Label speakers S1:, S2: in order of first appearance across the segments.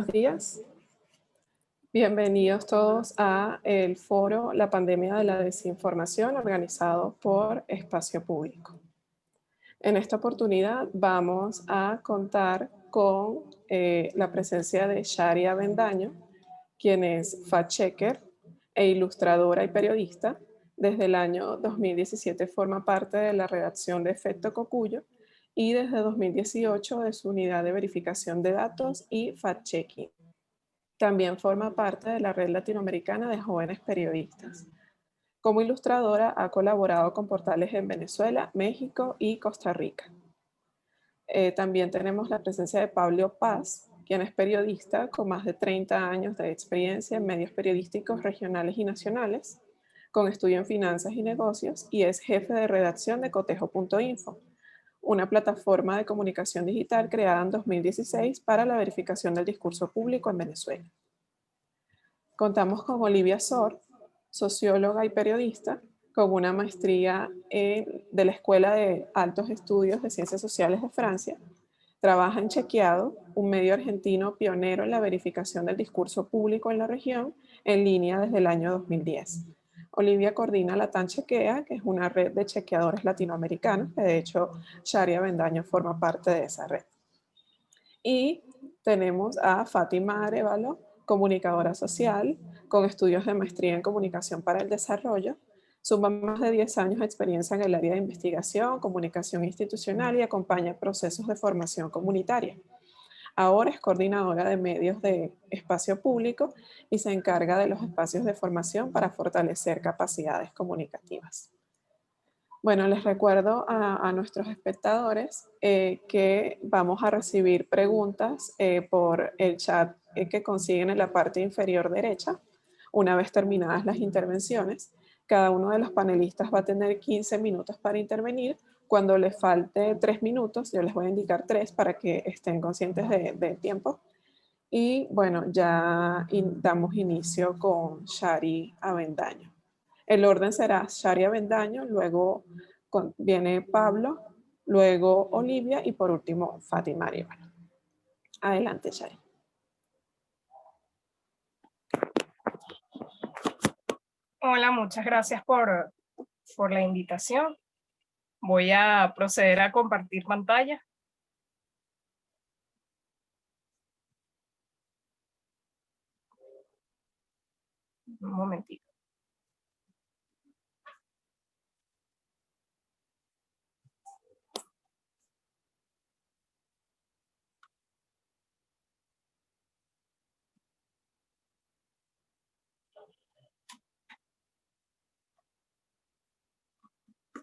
S1: Buenos días. Bienvenidos todos a el foro La pandemia de la desinformación organizado por Espacio Público. En esta oportunidad vamos a contar con la presencia de Sharia Bendaño, quien es fact-checker e ilustradora y periodista. Desde el año 2017 forma parte de la redacción de Efecto Cocuyo y desde 2018 de su unidad de verificación de datos y fact-checking. También forma parte de la Red Latinoamericana de Jóvenes Periodistas. Como ilustradora ha colaborado con portales en Venezuela, México y Costa Rica. También tenemos la presencia de Pablo Paz, quien es periodista con más de 30 años de experiencia en medios periodísticos regionales y nacionales, con estudio en finanzas y negocios, y es jefe de redacción de cotejo.info, una plataforma de comunicación digital creada en 2016 para la verificación del discurso público en Venezuela. Contamos con Olivia Sor, socióloga y periodista, con una maestría de la Escuela de Altos Estudios de Ciencias Sociales de Francia. Trabaja en Chequeado, un medio argentino pionero en la verificación del discurso público en la región, en línea desde el año 2010. Olivia coordina la TAN Chequea, que es una red de chequeadores latinoamericanos, que de hecho Sharia Bendaño forma parte de esa red. Y tenemos a Fátima Arevalo, comunicadora social, con estudios de maestría en comunicación para el desarrollo. Suma más de 10 años de experiencia en el área de investigación, comunicación institucional y acompaña procesos de formación comunitaria. Ahora es coordinadora de medios de espacio público y se encarga de los espacios de formación para fortalecer capacidades comunicativas. Bueno, les recuerdo a nuestros espectadores que vamos a recibir preguntas por el chat que consiguen en la parte inferior derecha. Una vez terminadas las intervenciones, cada uno de los panelistas va a tener 15 minutos para intervenir. Cuando les falte 3 minutos, yo les voy a indicar 3 para que estén conscientes del tiempo. Y bueno, ya damos inicio con Shari Avendaño. El orden será Shari Avendaño, luego viene Pablo, luego Olivia y por último Fátima Arevalo. Adelante, Shari.
S2: Hola, muchas gracias por la invitación. Voy a proceder a compartir pantalla. Un momentito.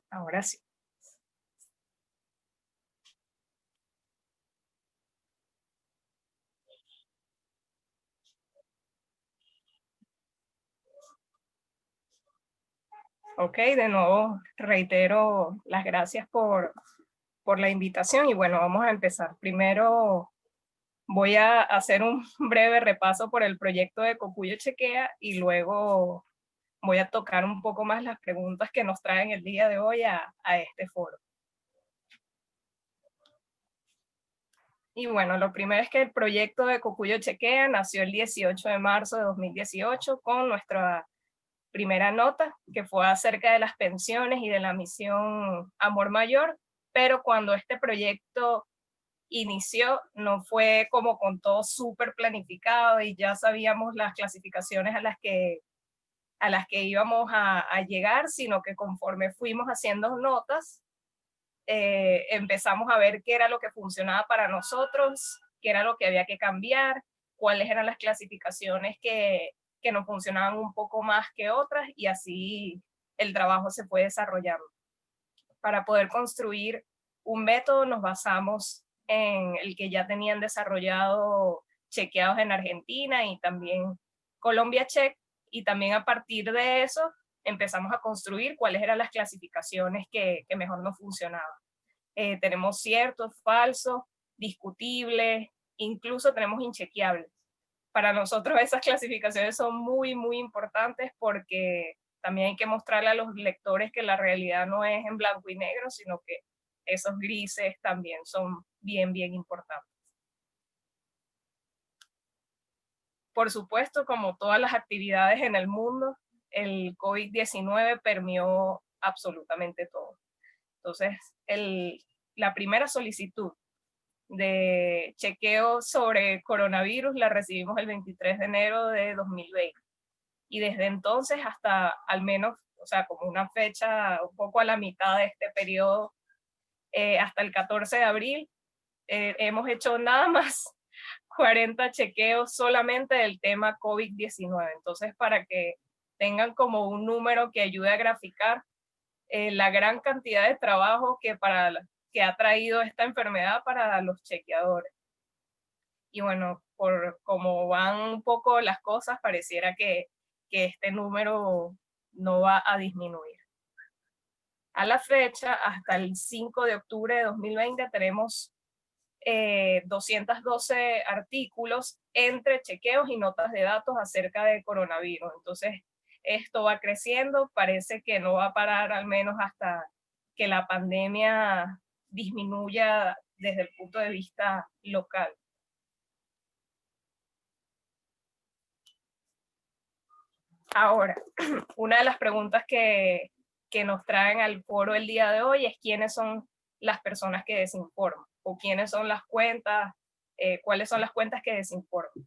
S2: Ahora sí. Ok, de nuevo reitero las gracias por la invitación y bueno, vamos a empezar. Primero voy a hacer un breve repaso por el proyecto de Cocuyo Chequea y luego voy a tocar un poco más las preguntas que nos traen el día de hoy a este foro. Y bueno, lo primero es que el proyecto de Cocuyo Chequea nació el 18 de marzo de 2018 con nuestra primera nota, que fue acerca de las pensiones y de la misión Amor Mayor, pero cuando este proyecto inició no fue como con todo súper planificado y ya sabíamos las clasificaciones a las que íbamos a llegar, sino que conforme fuimos haciendo notas, empezamos a ver qué era lo que funcionaba para nosotros, qué era lo que había que cambiar, cuáles eran las clasificaciones que nos funcionaban un poco más que otras, y así el trabajo se fue desarrollando. Para poder construir un método nos basamos en el que ya tenían desarrollado chequeados en Argentina y también Colombia Check, y también a partir de eso empezamos a construir cuáles eran las clasificaciones que mejor nos funcionaban. Tenemos ciertos, falsos, discutibles, incluso tenemos inchequeables. Para nosotros esas clasificaciones son muy, muy importantes porque también hay que mostrarle a los lectores que la realidad no es en blanco y negro, sino que esos grises también son bien, bien importantes. por supuesto, como todas las actividades en el mundo, el COVID-19 permeó absolutamente todo. Entonces, la primera solicitud de chequeo sobre coronavirus la recibimos el 23 de enero de 2020. Y desde entonces hasta al menos, o sea, como una fecha un poco a la mitad de este periodo, hasta el 14 de abril, hemos hecho nada más 40 chequeos solamente del tema COVID-19. Entonces, para que tengan como un número que ayude a graficar la gran cantidad de trabajo que ha traído esta enfermedad para los chequeadores. Y bueno, por cómo van un poco las cosas, pareciera que este número no va a disminuir. A la fecha, hasta el 5 de octubre de 2020, tenemos 212 artículos entre chequeos y notas de datos acerca de coronavirus. Entonces, esto va creciendo, parece que no va a parar al menos hasta que la pandemia disminuya desde el punto de vista local. Ahora, una de las preguntas que nos traen al foro el día de hoy es quiénes son las personas que desinforman o quiénes son las cuentas, cuáles son las cuentas que desinforman.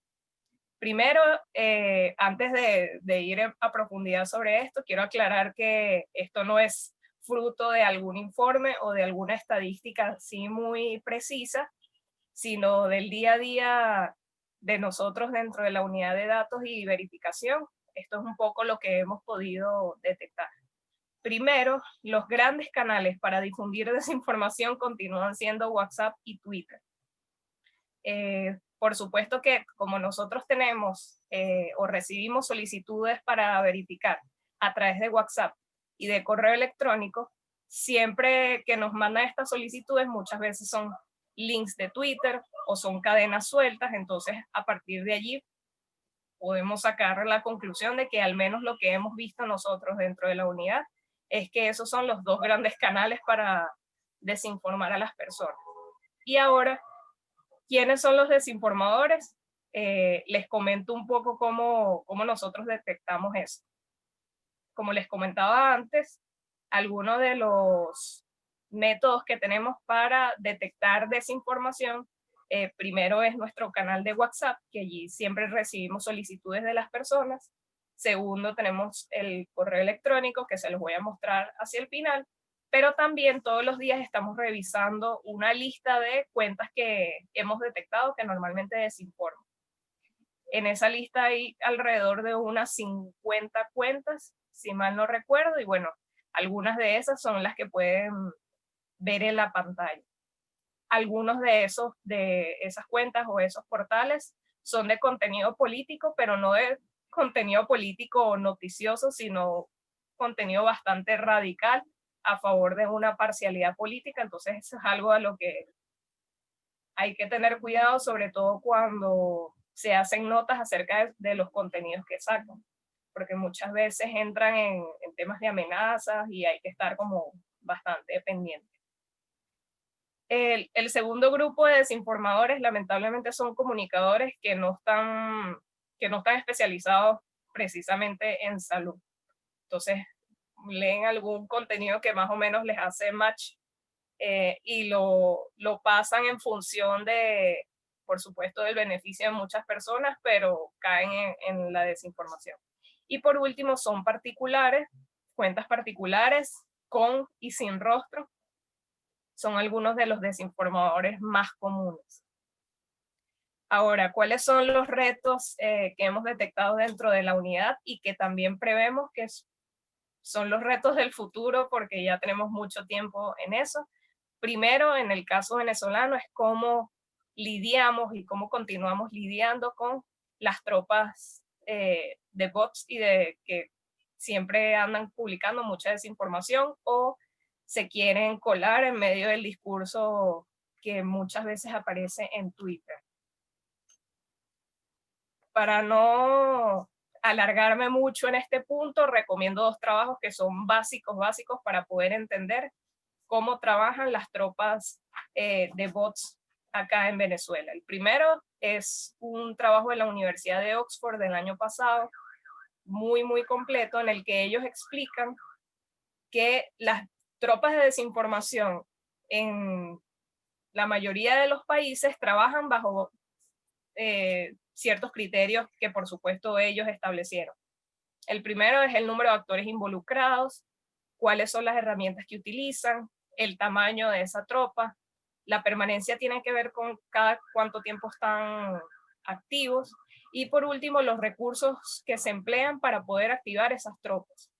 S2: Primero, antes de ir a profundidad sobre esto, quiero aclarar que esto no es fruto de algún informe o de alguna estadística así muy precisa, sino del día a día de nosotros dentro de la unidad de datos y verificación. Esto es un poco lo que hemos podido detectar. Primero, los grandes canales para difundir desinformación continúan siendo WhatsApp y Twitter. Por supuesto que como nosotros tenemos o recibimos solicitudes para verificar a través de WhatsApp y de correo electrónico, siempre que nos mandan estas solicitudes muchas veces son links de Twitter o son cadenas sueltas, entonces a partir de allí podemos sacar la conclusión de que al menos lo que hemos visto nosotros dentro de la unidad es que esos son los dos grandes canales para desinformar a las personas. Y ahora, ¿quiénes son los desinformadores? Les comento un poco cómo nosotros detectamos eso. Como les comentaba antes, algunos de los métodos que tenemos para detectar desinformación, primero es nuestro canal de WhatsApp, que allí siempre recibimos solicitudes de las personas. Segundo, tenemos el correo electrónico, que se los voy a mostrar hacia el final, pero también todos los días estamos revisando una lista de cuentas que hemos detectado que normalmente desinforman. En esa lista hay alrededor de unas 50 cuentas, si mal no recuerdo, y bueno, algunas de esas son las que pueden ver en la pantalla. Algunos de esas cuentas o esos portales son de contenido político, pero no de contenido político noticioso, sino contenido bastante radical a favor de una parcialidad política. Entonces eso es algo a lo que hay que tener cuidado, sobre todo cuando se hacen notas acerca de los contenidos que sacan, porque muchas veces entran en temas de amenazas y hay que estar como bastante pendiente. El segundo grupo de desinformadores lamentablemente son comunicadores que no están especializados precisamente en salud. Entonces leen algún contenido que más o menos les hace match y lo pasan en función de, por supuesto, del beneficio de muchas personas, pero caen en la desinformación. Y por último son particulares, cuentas particulares con y sin rostro, son algunos de los desinformadores más comunes. Ahora, ¿cuáles son los retos que hemos detectado dentro de la unidad y que también prevemos que son los retos del futuro porque ya tenemos mucho tiempo en eso? Primero, en el caso venezolano, es cómo lidiamos y cómo continuamos lidiando con las tropas de bots y de que siempre andan publicando mucha desinformación o se quieren colar en medio del discurso que muchas veces aparece en Twitter. Para no alargarme mucho en este punto, recomiendo dos trabajos que son básicos para poder entender cómo trabajan las tropas de bots acá en Venezuela. El primero es un trabajo de la Universidad de Oxford del año pasado, muy, muy completo, en el que ellos explican que las tropas de desinformación en la mayoría de los países trabajan bajo ciertos criterios que por supuesto ellos establecieron. El primero es el número de actores involucrados, cuáles son las herramientas que utilizan, el tamaño de esa tropa, la permanencia tiene que ver con cada cuánto tiempo están activos, y por último los recursos que se emplean para poder activar esas tropas.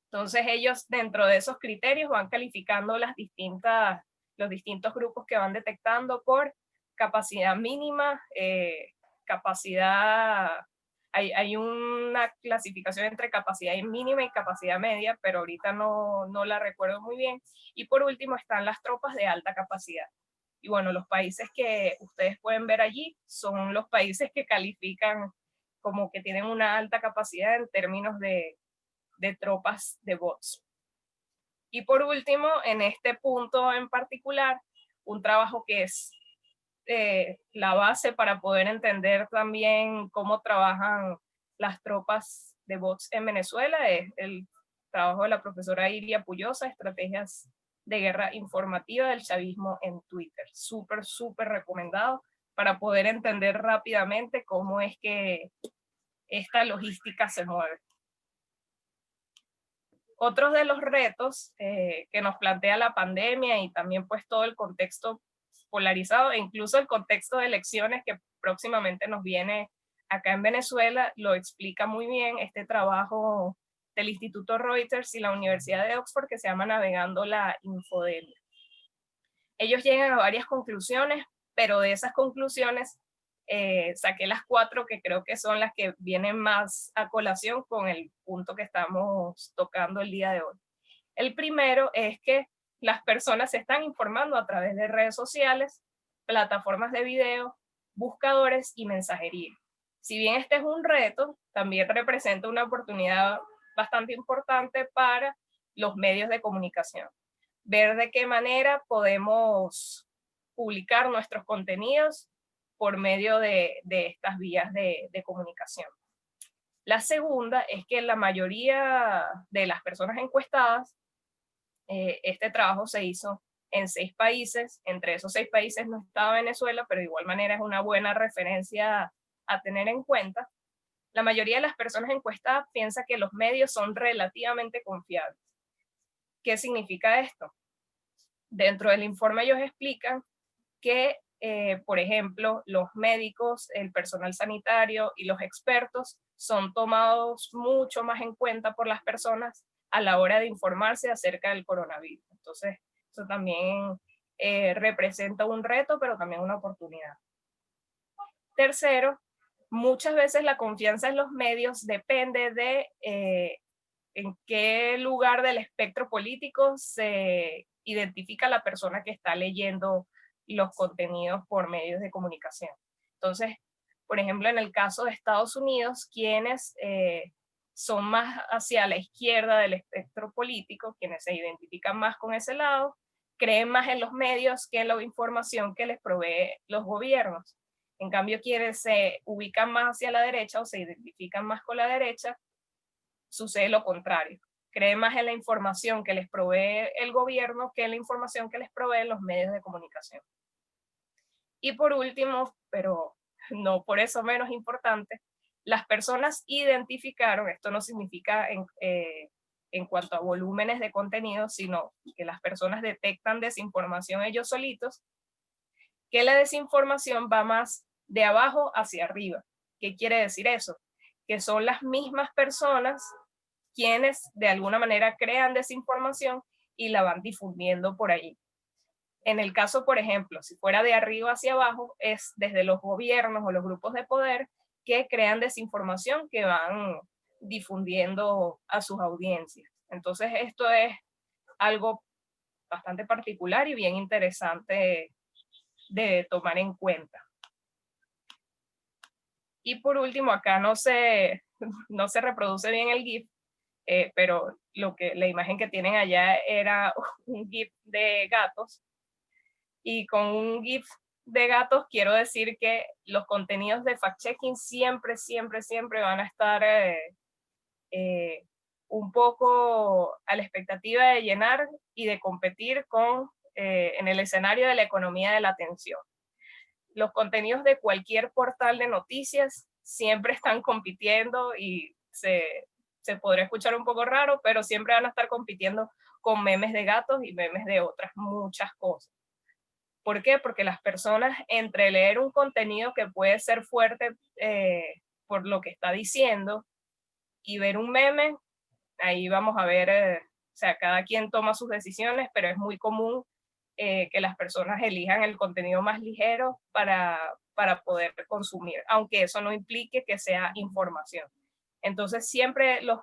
S2: Entonces ellos dentro de esos criterios van calificando los distintos grupos que van detectando por capacidad mínima, hay una clasificación entre capacidad mínima y capacidad media, pero ahorita no la recuerdo muy bien. Y por último están las tropas de alta capacidad. Y bueno, los países que ustedes pueden ver allí son los países que califican como que tienen una alta capacidad en términos de tropas de bots. Y por último, en este punto en particular, un trabajo que es la base para poder entender también cómo trabajan las tropas de bots en Venezuela, es el trabajo de la profesora Iria Puyosa, Estrategias de Guerra Informativa del Chavismo en Twitter. Súper, súper recomendado para poder entender rápidamente cómo es que esta logística se mueve. Otros de los retos que nos plantea la pandemia y también pues todo el contexto polarizado e incluso el contexto de elecciones que próximamente nos viene acá en Venezuela, lo explica muy bien este trabajo del Instituto Reuters y la Universidad de Oxford que se llama Navegando la Infodemia. Ellos llegan a varias conclusiones, pero de esas conclusiones saqué las 4 que creo que son las que vienen más a colación con el punto que estamos tocando el día de hoy. El primero es que las personas se están informando a través de redes sociales, plataformas de video, buscadores y mensajería. Si bien este es un reto, también representa una oportunidad bastante importante para los medios de comunicación. Ver de qué manera podemos publicar nuestros contenidos por medio de estas vías de comunicación. La segunda es que la mayoría de las personas encuestadas, este trabajo se hizo en 6 países, entre esos 6 países no estaba Venezuela, pero de igual manera es una buena referencia a tener en cuenta. La mayoría de las personas encuestadas piensa que los medios son relativamente confiables. ¿Qué significa esto? Dentro del informe ellos explican que, por ejemplo, los médicos, el personal sanitario y los expertos son tomados mucho más en cuenta por las personas a la hora de informarse acerca del coronavirus. Entonces, eso también representa un reto, pero también una oportunidad. Tercero, muchas veces la confianza en los medios depende de en qué lugar del espectro político se identifica la persona que está leyendo los contenidos por medios de comunicación. Entonces, por ejemplo, en el caso de Estados Unidos, quienes son más hacia la izquierda del espectro político, quienes se identifican más con ese lado, creen más en los medios que en la información que les provee los gobiernos. En cambio, quienes se ubican más hacia la derecha o se identifican más con la derecha, sucede lo contrario. Creen más en la información que les provee el gobierno que en la información que les proveen los medios de comunicación. Y por último, pero no por eso menos importante, las personas identificaron, esto no significa en cuanto a volúmenes de contenido, sino que las personas detectan desinformación ellos solitos, que la desinformación va más de abajo hacia arriba. ¿Qué quiere decir eso? Que son las mismas personas quienes de alguna manera crean desinformación y la van difundiendo por ahí. En el caso, por ejemplo, si fuera de arriba hacia abajo, es desde los gobiernos o los grupos de poder que crean desinformación que van difundiendo a sus audiencias. Entonces, esto es algo bastante particular y bien interesante de tomar en cuenta. Y por último, acá no se reproduce bien el GIF, pero la imagen que tienen allá era un GIF de gatos y con un GIF de gatos, quiero decir que los contenidos de fact-checking siempre, siempre, siempre van a estar un poco a la expectativa de llenar y de competir en el escenario de la economía de la atención. Los contenidos de cualquier portal de noticias siempre están compitiendo y se podría escuchar un poco raro, pero siempre van a estar compitiendo con memes de gatos y memes de otras muchas cosas. ¿Por qué? Porque las personas, entre leer un contenido que puede ser fuerte por lo que está diciendo y ver un meme, ahí vamos a ver, o sea, cada quien toma sus decisiones, pero es muy común que las personas elijan el contenido más ligero para poder consumir, aunque eso no implique que sea información. Entonces, siempre los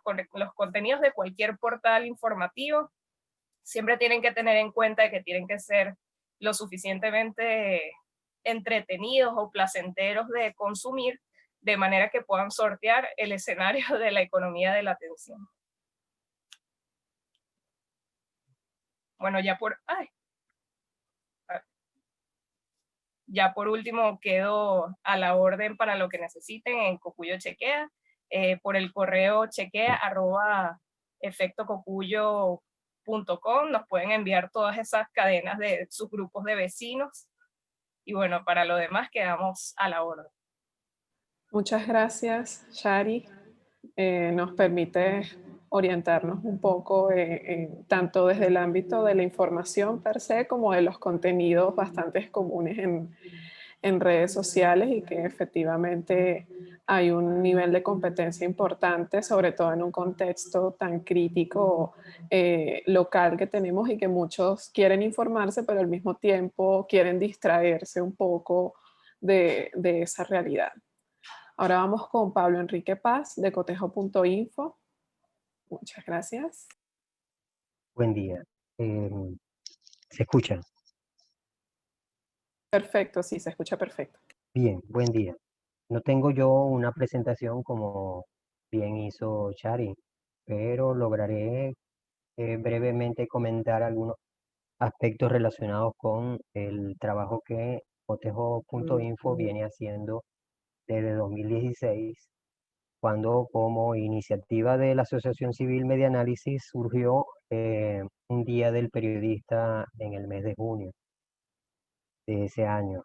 S2: contenidos de cualquier portal informativo siempre tienen que tener en cuenta que tienen que ser lo suficientemente entretenidos o placenteros de consumir, de manera que puedan sortear el escenario de la economía de la atención. Bueno, ya por último quedo a la orden para lo que necesiten en Cocuyo Chequea, por el correo chequea@efectococuyo.com. Nos pueden enviar todas esas cadenas de sus grupos de vecinos. Y bueno, para lo demás quedamos a la orden.
S1: Muchas gracias, Shari. Nos permite orientarnos un poco tanto desde el ámbito de la información per se como de los contenidos bastante comunes en redes sociales y que efectivamente hay un nivel de competencia importante, sobre todo en un contexto tan crítico local que tenemos y que muchos quieren informarse, pero al mismo tiempo quieren distraerse un poco de esa realidad. Ahora vamos con Pablo Enrique Paz de cotejo.info. Muchas gracias.
S3: Buen día. ¿Se escucha?
S1: Perfecto, sí, se escucha perfecto.
S3: Bien, buen día. No tengo yo una presentación como bien hizo Shari, pero lograré brevemente comentar algunos aspectos relacionados con el trabajo que cotejo.info viene haciendo desde 2016, cuando como iniciativa de la Asociación Civil Medianálisis surgió un Día del Periodista en el mes de junio de ese año.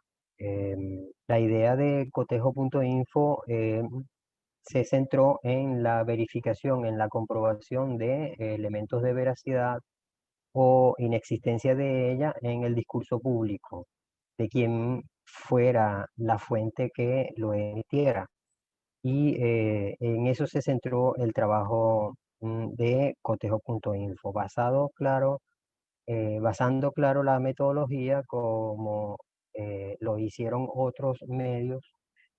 S3: La idea de cotejo.info se centró en la verificación, en la comprobación de elementos de veracidad o inexistencia de ella en el discurso público, de quien fuera la fuente que lo emitiera. Y en eso se centró el trabajo de cotejo.info, basando, claro, la metodología como lo hicieron otros medios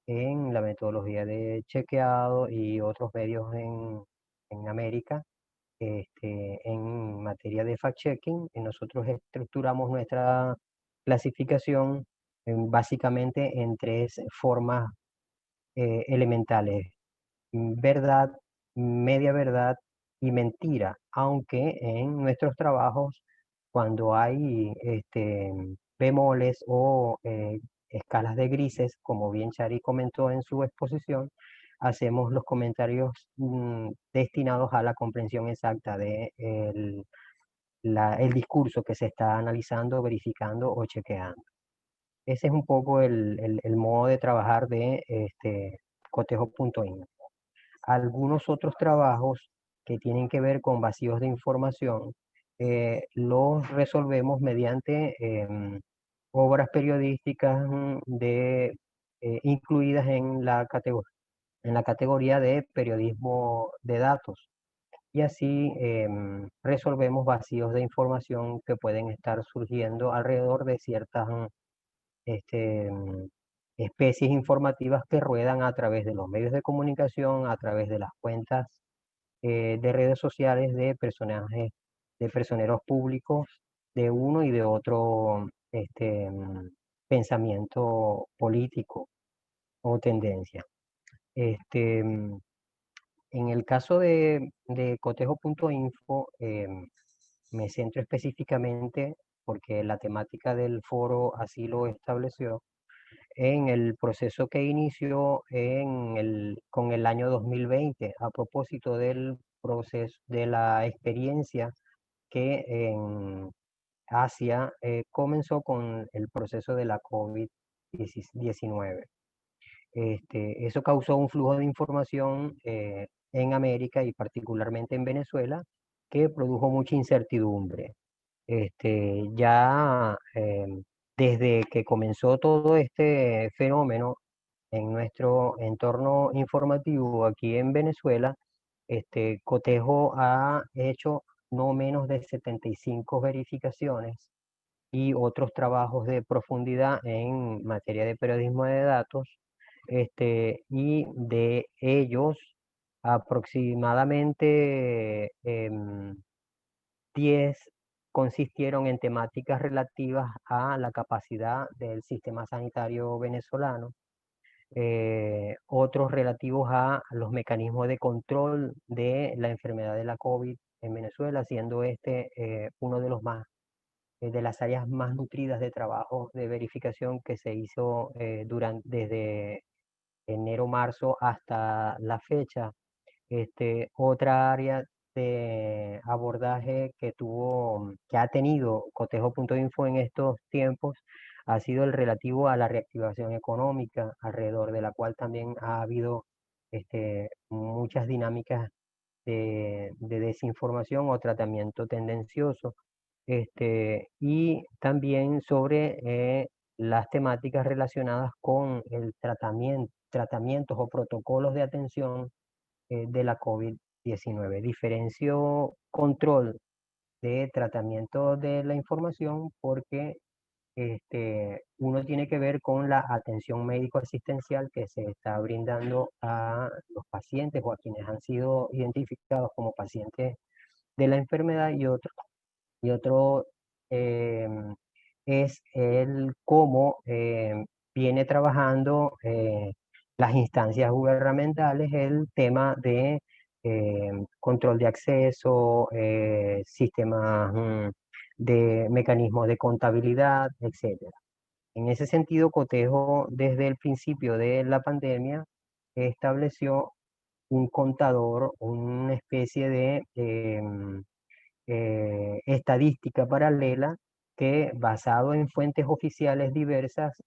S3: en la metodología de chequeado y otros medios en América en materia de fact-checking. Y nosotros estructuramos nuestra clasificación básicamente en tres formas elementales: verdad, media verdad y mentira, aunque en nuestros trabajos, cuando hay bemoles o escalas de grises, como bien Chari comentó en su exposición, hacemos los comentarios destinados a la comprensión exacta de el discurso que se está analizando, verificando o chequeando. Ese es un poco el modo de trabajar de cotejo.info. Algunos otros trabajos que tienen que ver con vacíos de información los resolvemos mediante obras periodísticas incluidas en la categoría de periodismo de datos. Y así resolvemos vacíos de información que pueden estar surgiendo alrededor de ciertas especies informativas que ruedan a través de los medios de comunicación, a través de las cuentas de redes sociales de personajes, de personeros públicos de uno y de otro pensamiento político o tendencia. En el caso de cotejo.info, me centro específicamente, porque la temática del foro así lo estableció, en el proceso que inició con el año 2020, a propósito del proceso, de la experiencia que en Asia comenzó con el proceso de la COVID-19. Eso causó un flujo de información en América y particularmente en Venezuela que produjo mucha incertidumbre. Ya desde que comenzó todo este fenómeno en nuestro entorno informativo aquí en Venezuela, Cotejo ha hecho no menos de 75 verificaciones y otros trabajos de profundidad en materia de periodismo de datos, y de ellos aproximadamente 10 consistieron en temáticas relativas a la capacidad del sistema sanitario venezolano, otros relativos a los mecanismos de control de la enfermedad de la COVID en Venezuela, siendo uno de los de las áreas más nutridas de trabajo de verificación que se hizo desde enero-marzo hasta la fecha. Otra área de abordaje que ha tenido Cotejo.info en estos tiempos ha sido el relativo a la reactivación económica, alrededor de la cual también ha habido muchas dinámicas de desinformación o tratamiento tendencioso. Y también sobre las temáticas relacionadas con el tratamientos o protocolos de atención de la COVID-19. Diferencio control de tratamiento de la información porque uno tiene que ver con la atención médico-asistencial que se está brindando a los pacientes o a quienes han sido identificados como pacientes de la enfermedad, y otro em, es el cómo viene trabajando las instancias gubernamentales el tema de control de acceso, sistemas de mecanismos de contabilidad, etcétera. En ese sentido, Cotejo, desde el principio de la pandemia, estableció un contador, una especie de estadística paralela que, basado en fuentes oficiales diversas,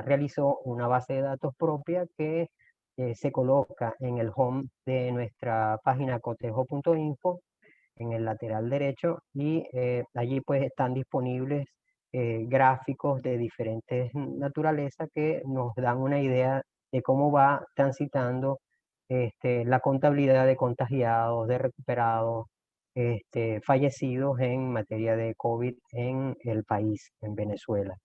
S3: realizó una base de datos propia que se coloca en el home de nuestra página cotejo.info, en el lateral derecho, y allí pues están disponibles gráficos de diferentes naturaleza que nos dan una idea de cómo va transitando la contabilidad de contagiados, de recuperados, fallecidos en materia de COVID en el país, en Venezuela.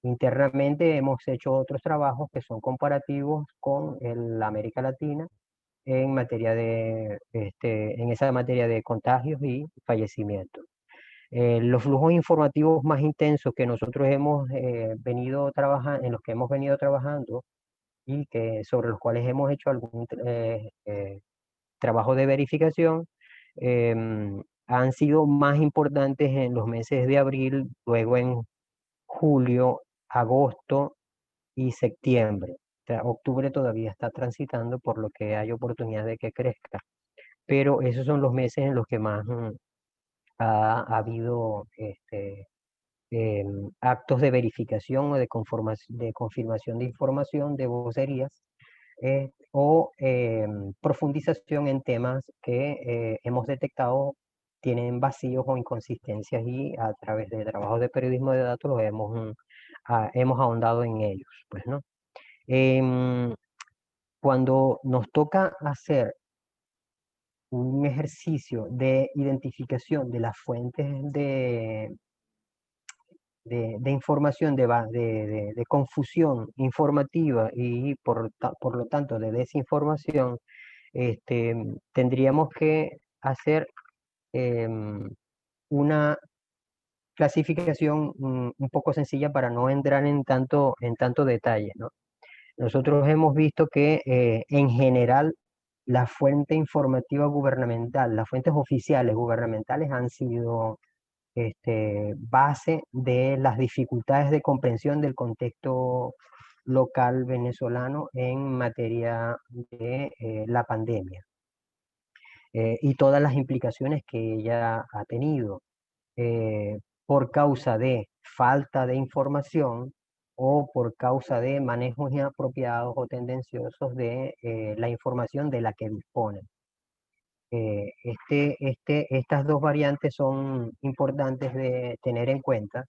S3: Internamente hemos hecho otros trabajos que son comparativos con la América Latina en esa materia de contagios y fallecimientos. Los flujos informativos más intensos que nosotros hemos venido trabajando, en los que hemos venido trabajando y sobre los cuales hemos hecho algún trabajo de verificación, han sido más importantes en los meses de abril, luego en julio, agosto y septiembre. O sea, octubre todavía está transitando, por lo que hay oportunidad de que crezca. Pero esos son los meses en los que más ha habido actos de verificación o de confirmación de información de vocerías, o profundización en temas que hemos detectado tienen vacíos o inconsistencias, y a través de trabajos de periodismo de datos hemos ahondado en ellos, pues, ¿no? Cuando nos toca hacer un ejercicio de identificación de las fuentes de información, de confusión informativa y por lo tanto de desinformación, tendríamos que hacer una clasificación un poco sencilla para no entrar en tanto detalle, ¿no? Nosotros hemos visto que en general la fuente informativa gubernamental, las fuentes oficiales gubernamentales han sido base de las dificultades de comprensión del contexto local venezolano en materia de la pandemia y todas las implicaciones que ella ha tenido por causa de falta de información o por causa de manejos inapropiados o tendenciosos de la información de la que disponen. Estas dos variantes son importantes de tener en cuenta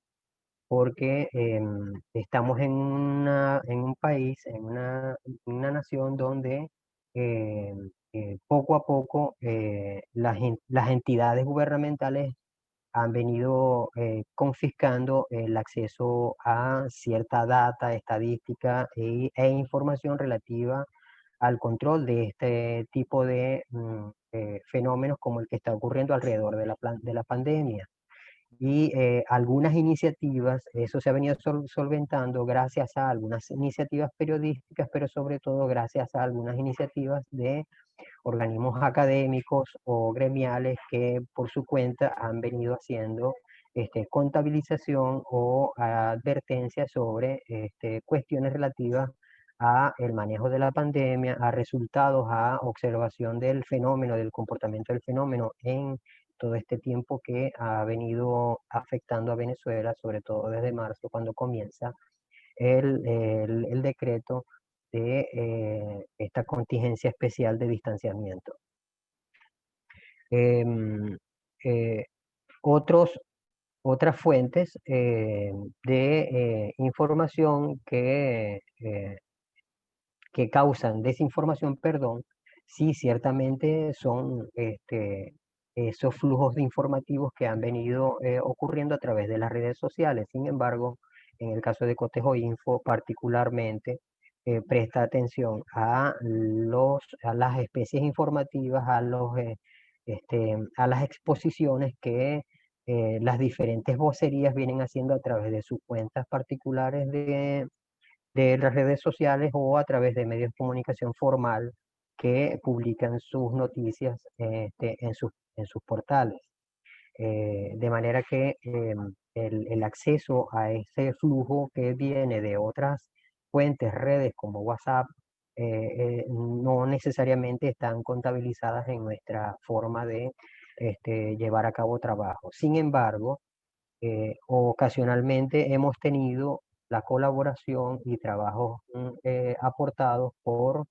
S3: porque estamos en un país, en una nación donde poco a poco las entidades gubernamentales han venido confiscando el acceso a cierta data, estadística e información relativa al control de este tipo de fenómenos como el que está ocurriendo alrededor de la pandemia. Y algunas iniciativas, eso se ha venido solventando gracias a algunas iniciativas periodísticas, pero sobre todo gracias a algunas iniciativas de organismos académicos o gremiales que por su cuenta han venido haciendo contabilización o advertencias sobre cuestiones relativas a el manejo de la pandemia, a resultados, a observación del fenómeno, del comportamiento del fenómeno en todo este tiempo que ha venido afectando a Venezuela, sobre todo desde marzo, cuando comienza el decreto de esta contingencia especial de distanciamiento. Em, eh, otras fuentes de información que causan desinformación, perdón, sí, ciertamente son esos flujos de informativos que han venido ocurriendo a través de las redes sociales. Sin embargo, en el caso de Cotejo Info, particularmente, presta atención a las especies informativas, a las exposiciones que las diferentes vocerías vienen haciendo a través de sus cuentas particulares de las redes sociales o a través de medios de comunicación formal que publican sus noticias en sus portales. De manera que el acceso a ese flujo que viene de otras fuentes, redes como WhatsApp, no necesariamente están contabilizadas en nuestra forma de llevar a cabo trabajo. Sin embargo, ocasionalmente hemos tenido la colaboración y trabajos aportados por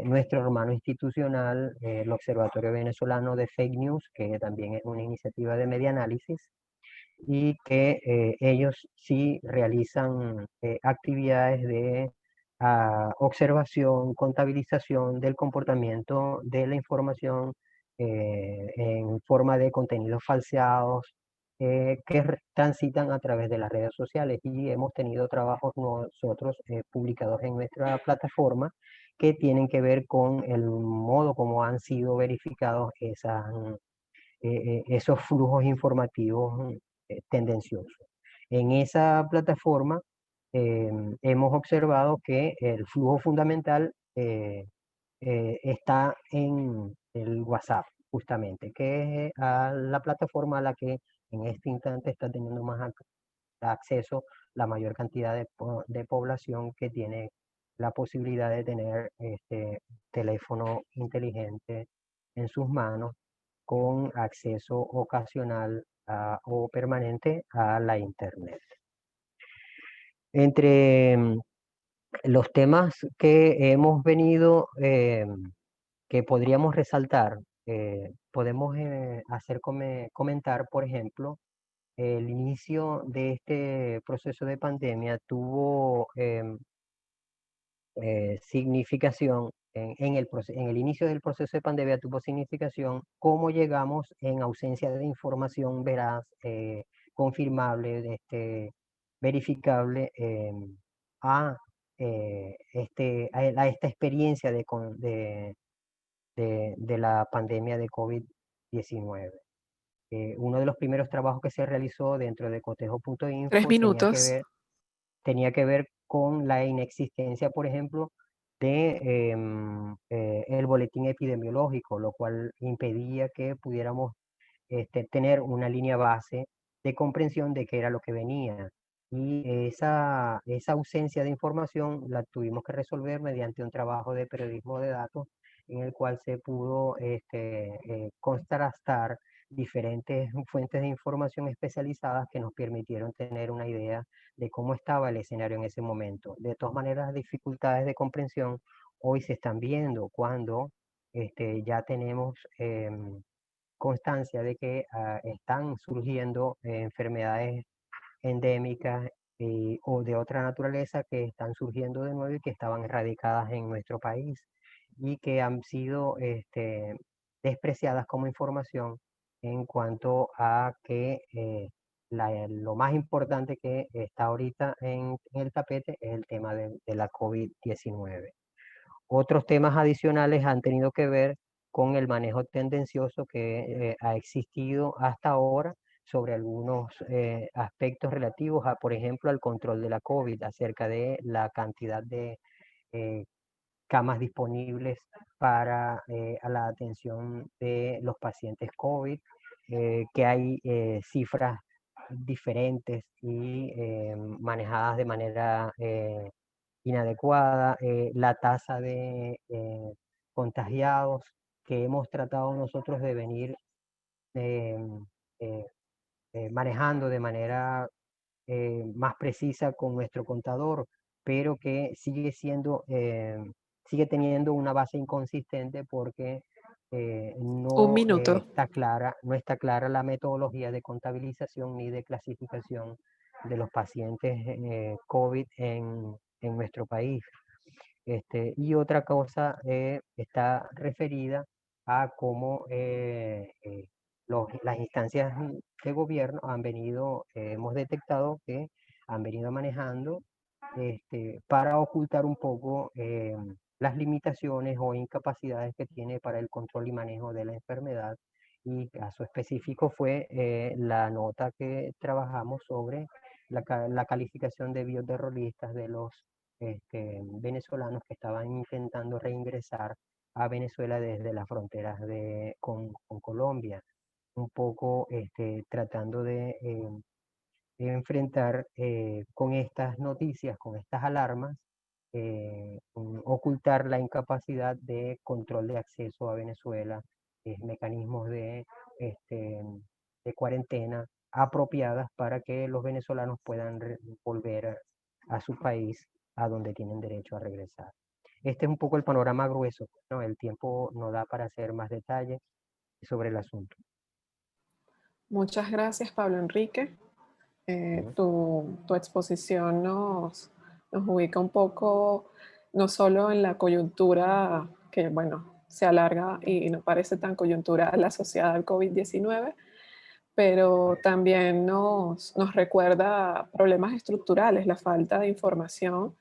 S3: nuestro hermano institucional, el Observatorio Venezolano de Fake News, que también es una iniciativa de media análisis, y que ellos sí realizan actividades de observación, contabilización del comportamiento de la información en forma de contenidos falseados que transitan a través de las redes sociales, y hemos tenido trabajos nosotros publicados en nuestra plataforma que tienen que ver con el modo como han sido verificados esos flujos informativos tendenciosos. En esa plataforma hemos observado que el flujo fundamental está en el WhatsApp, justamente, que es la plataforma a la que en este instante está teniendo más acceso la mayor cantidad de población que tiene la posibilidad de tener teléfono inteligente en sus manos con acceso ocasional o permanente a la Internet. Entre los temas que hemos venido, que podríamos resaltar, podemos comentar, por ejemplo, el inicio de este proceso de pandemia tuvo significación, en el inicio del proceso de pandemia tuvo significación cómo llegamos en ausencia de información veraz, confirmable, verificable, a, a esta experiencia de la pandemia de COVID-19. Uno de los primeros trabajos que se realizó dentro de cotejo.info
S1: 3 minutos.
S3: tenía que ver con la inexistencia, por ejemplo, de el boletín epidemiológico, lo cual impedía que pudiéramos tener una línea base de comprensión de qué era lo que venía. Y esa ausencia de información la tuvimos que resolver mediante un trabajo de periodismo de datos en el cual se pudo contrastar diferentes fuentes de información especializadas que nos permitieron tener una idea de cómo estaba el escenario en ese momento. De todas maneras, las dificultades de comprensión hoy se están viendo cuando ya tenemos constancia de que están surgiendo enfermedades endémicas o de otra naturaleza que están surgiendo de nuevo y que estaban erradicadas en nuestro país y que han sido despreciadas como información en cuanto a que lo más importante que está ahorita en el tapete es el tema de la COVID-19. Otros temas adicionales han tenido que ver con el manejo tendencioso que ha existido hasta ahora sobre algunos aspectos relativos a, por ejemplo, al control de la COVID, acerca de la cantidad de eh, camas disponibles para a la atención de los pacientes COVID, que hay cifras diferentes y manejadas de manera inadecuada, la tasa de contagiados que hemos tratado nosotros de venir eh, eh, manejando de manera más precisa con nuestro contador, pero que sigue teniendo una base inconsistente porque
S1: Un minuto.
S3: no está clara la metodología de contabilización ni de clasificación de los pacientes COVID en nuestro país. Y otra cosa está referida a cómo las instancias de gobierno han venido, hemos detectado que han venido manejando para ocultar un poco las limitaciones o incapacidades que tiene para el control y manejo de la enfermedad. Y caso específico fue la nota que trabajamos sobre la calificación de bioterroristas de los venezolanos que estaban intentando reingresar a Venezuela desde las fronteras con Colombia, un poco tratando de enfrentar con estas noticias, con estas alarmas, ocultar la incapacidad de control de acceso a Venezuela, mecanismos de cuarentena apropiadas para que los venezolanos puedan volver a su país a donde tienen derecho a regresar. Este es un poco el panorama grueso, ¿no? El tiempo no da para hacer más detalles sobre el asunto.
S1: Muchas gracias, Pablo Enrique.
S3: Ujú.
S1: Tu exposición nos ubica un poco, no solo en la coyuntura que, bueno, se alarga y no parece tan coyuntural asociada al COVID-19, pero también nos recuerda problemas estructurales, la falta de información,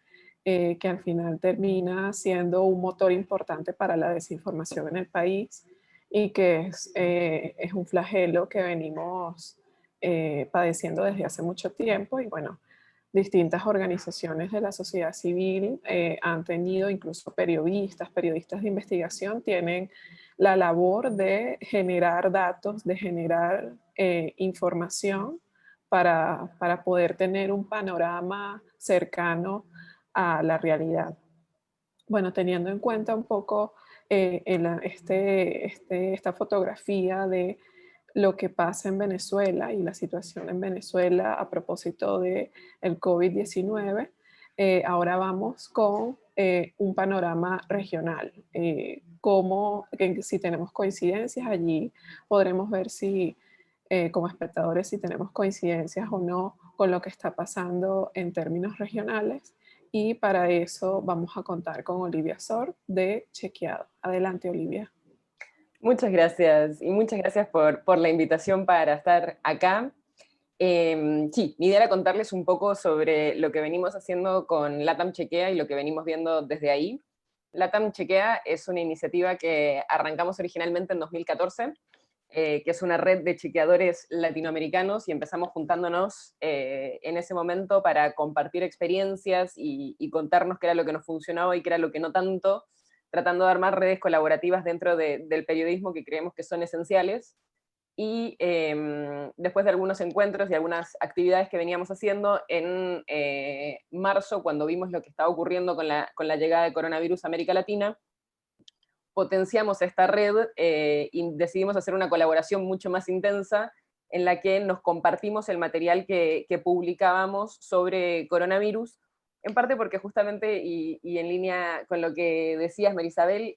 S1: que al final termina siendo un motor importante para la desinformación en el país y que es un flagelo que venimos padeciendo desde hace mucho tiempo. Y bueno, distintas organizaciones de la sociedad civil han tenido, incluso periodistas de investigación, tienen la labor de generar datos, de generar información para poder tener un panorama cercano a la realidad. Bueno, teniendo en cuenta un poco esta fotografía de lo que pasa en Venezuela y la situación en Venezuela a propósito del COVID-19, ahora vamos con un panorama regional. Si tenemos coincidencias, allí podremos ver si, como espectadores, si tenemos coincidencias o no con lo que está pasando en términos regionales. Y para eso vamos a contar con Olivia Sor de Chequeado. Adelante, Olivia.
S4: Muchas gracias y muchas gracias por la invitación para estar acá. Sí, mi idea era contarles un poco sobre lo que venimos haciendo con LATAM Chequea y lo que venimos viendo desde ahí. LATAM Chequea es una iniciativa que arrancamos originalmente en 2014, que es una red de chequeadores latinoamericanos y empezamos juntándonos en ese momento para compartir experiencias y contarnos qué era lo que nos funcionaba y qué era lo que no tanto, tratando de armar redes colaborativas dentro del periodismo que creemos que son esenciales. y después de algunos encuentros y algunas actividades que veníamos haciendo, en marzo, cuando vimos lo que estaba ocurriendo con la llegada de coronavirus a América Latina, potenciamos esta red y decidimos hacer una colaboración mucho más intensa en la que nos compartimos el material que publicábamos sobre coronavirus, en parte porque justamente, y en línea con lo que decías, Marisabel,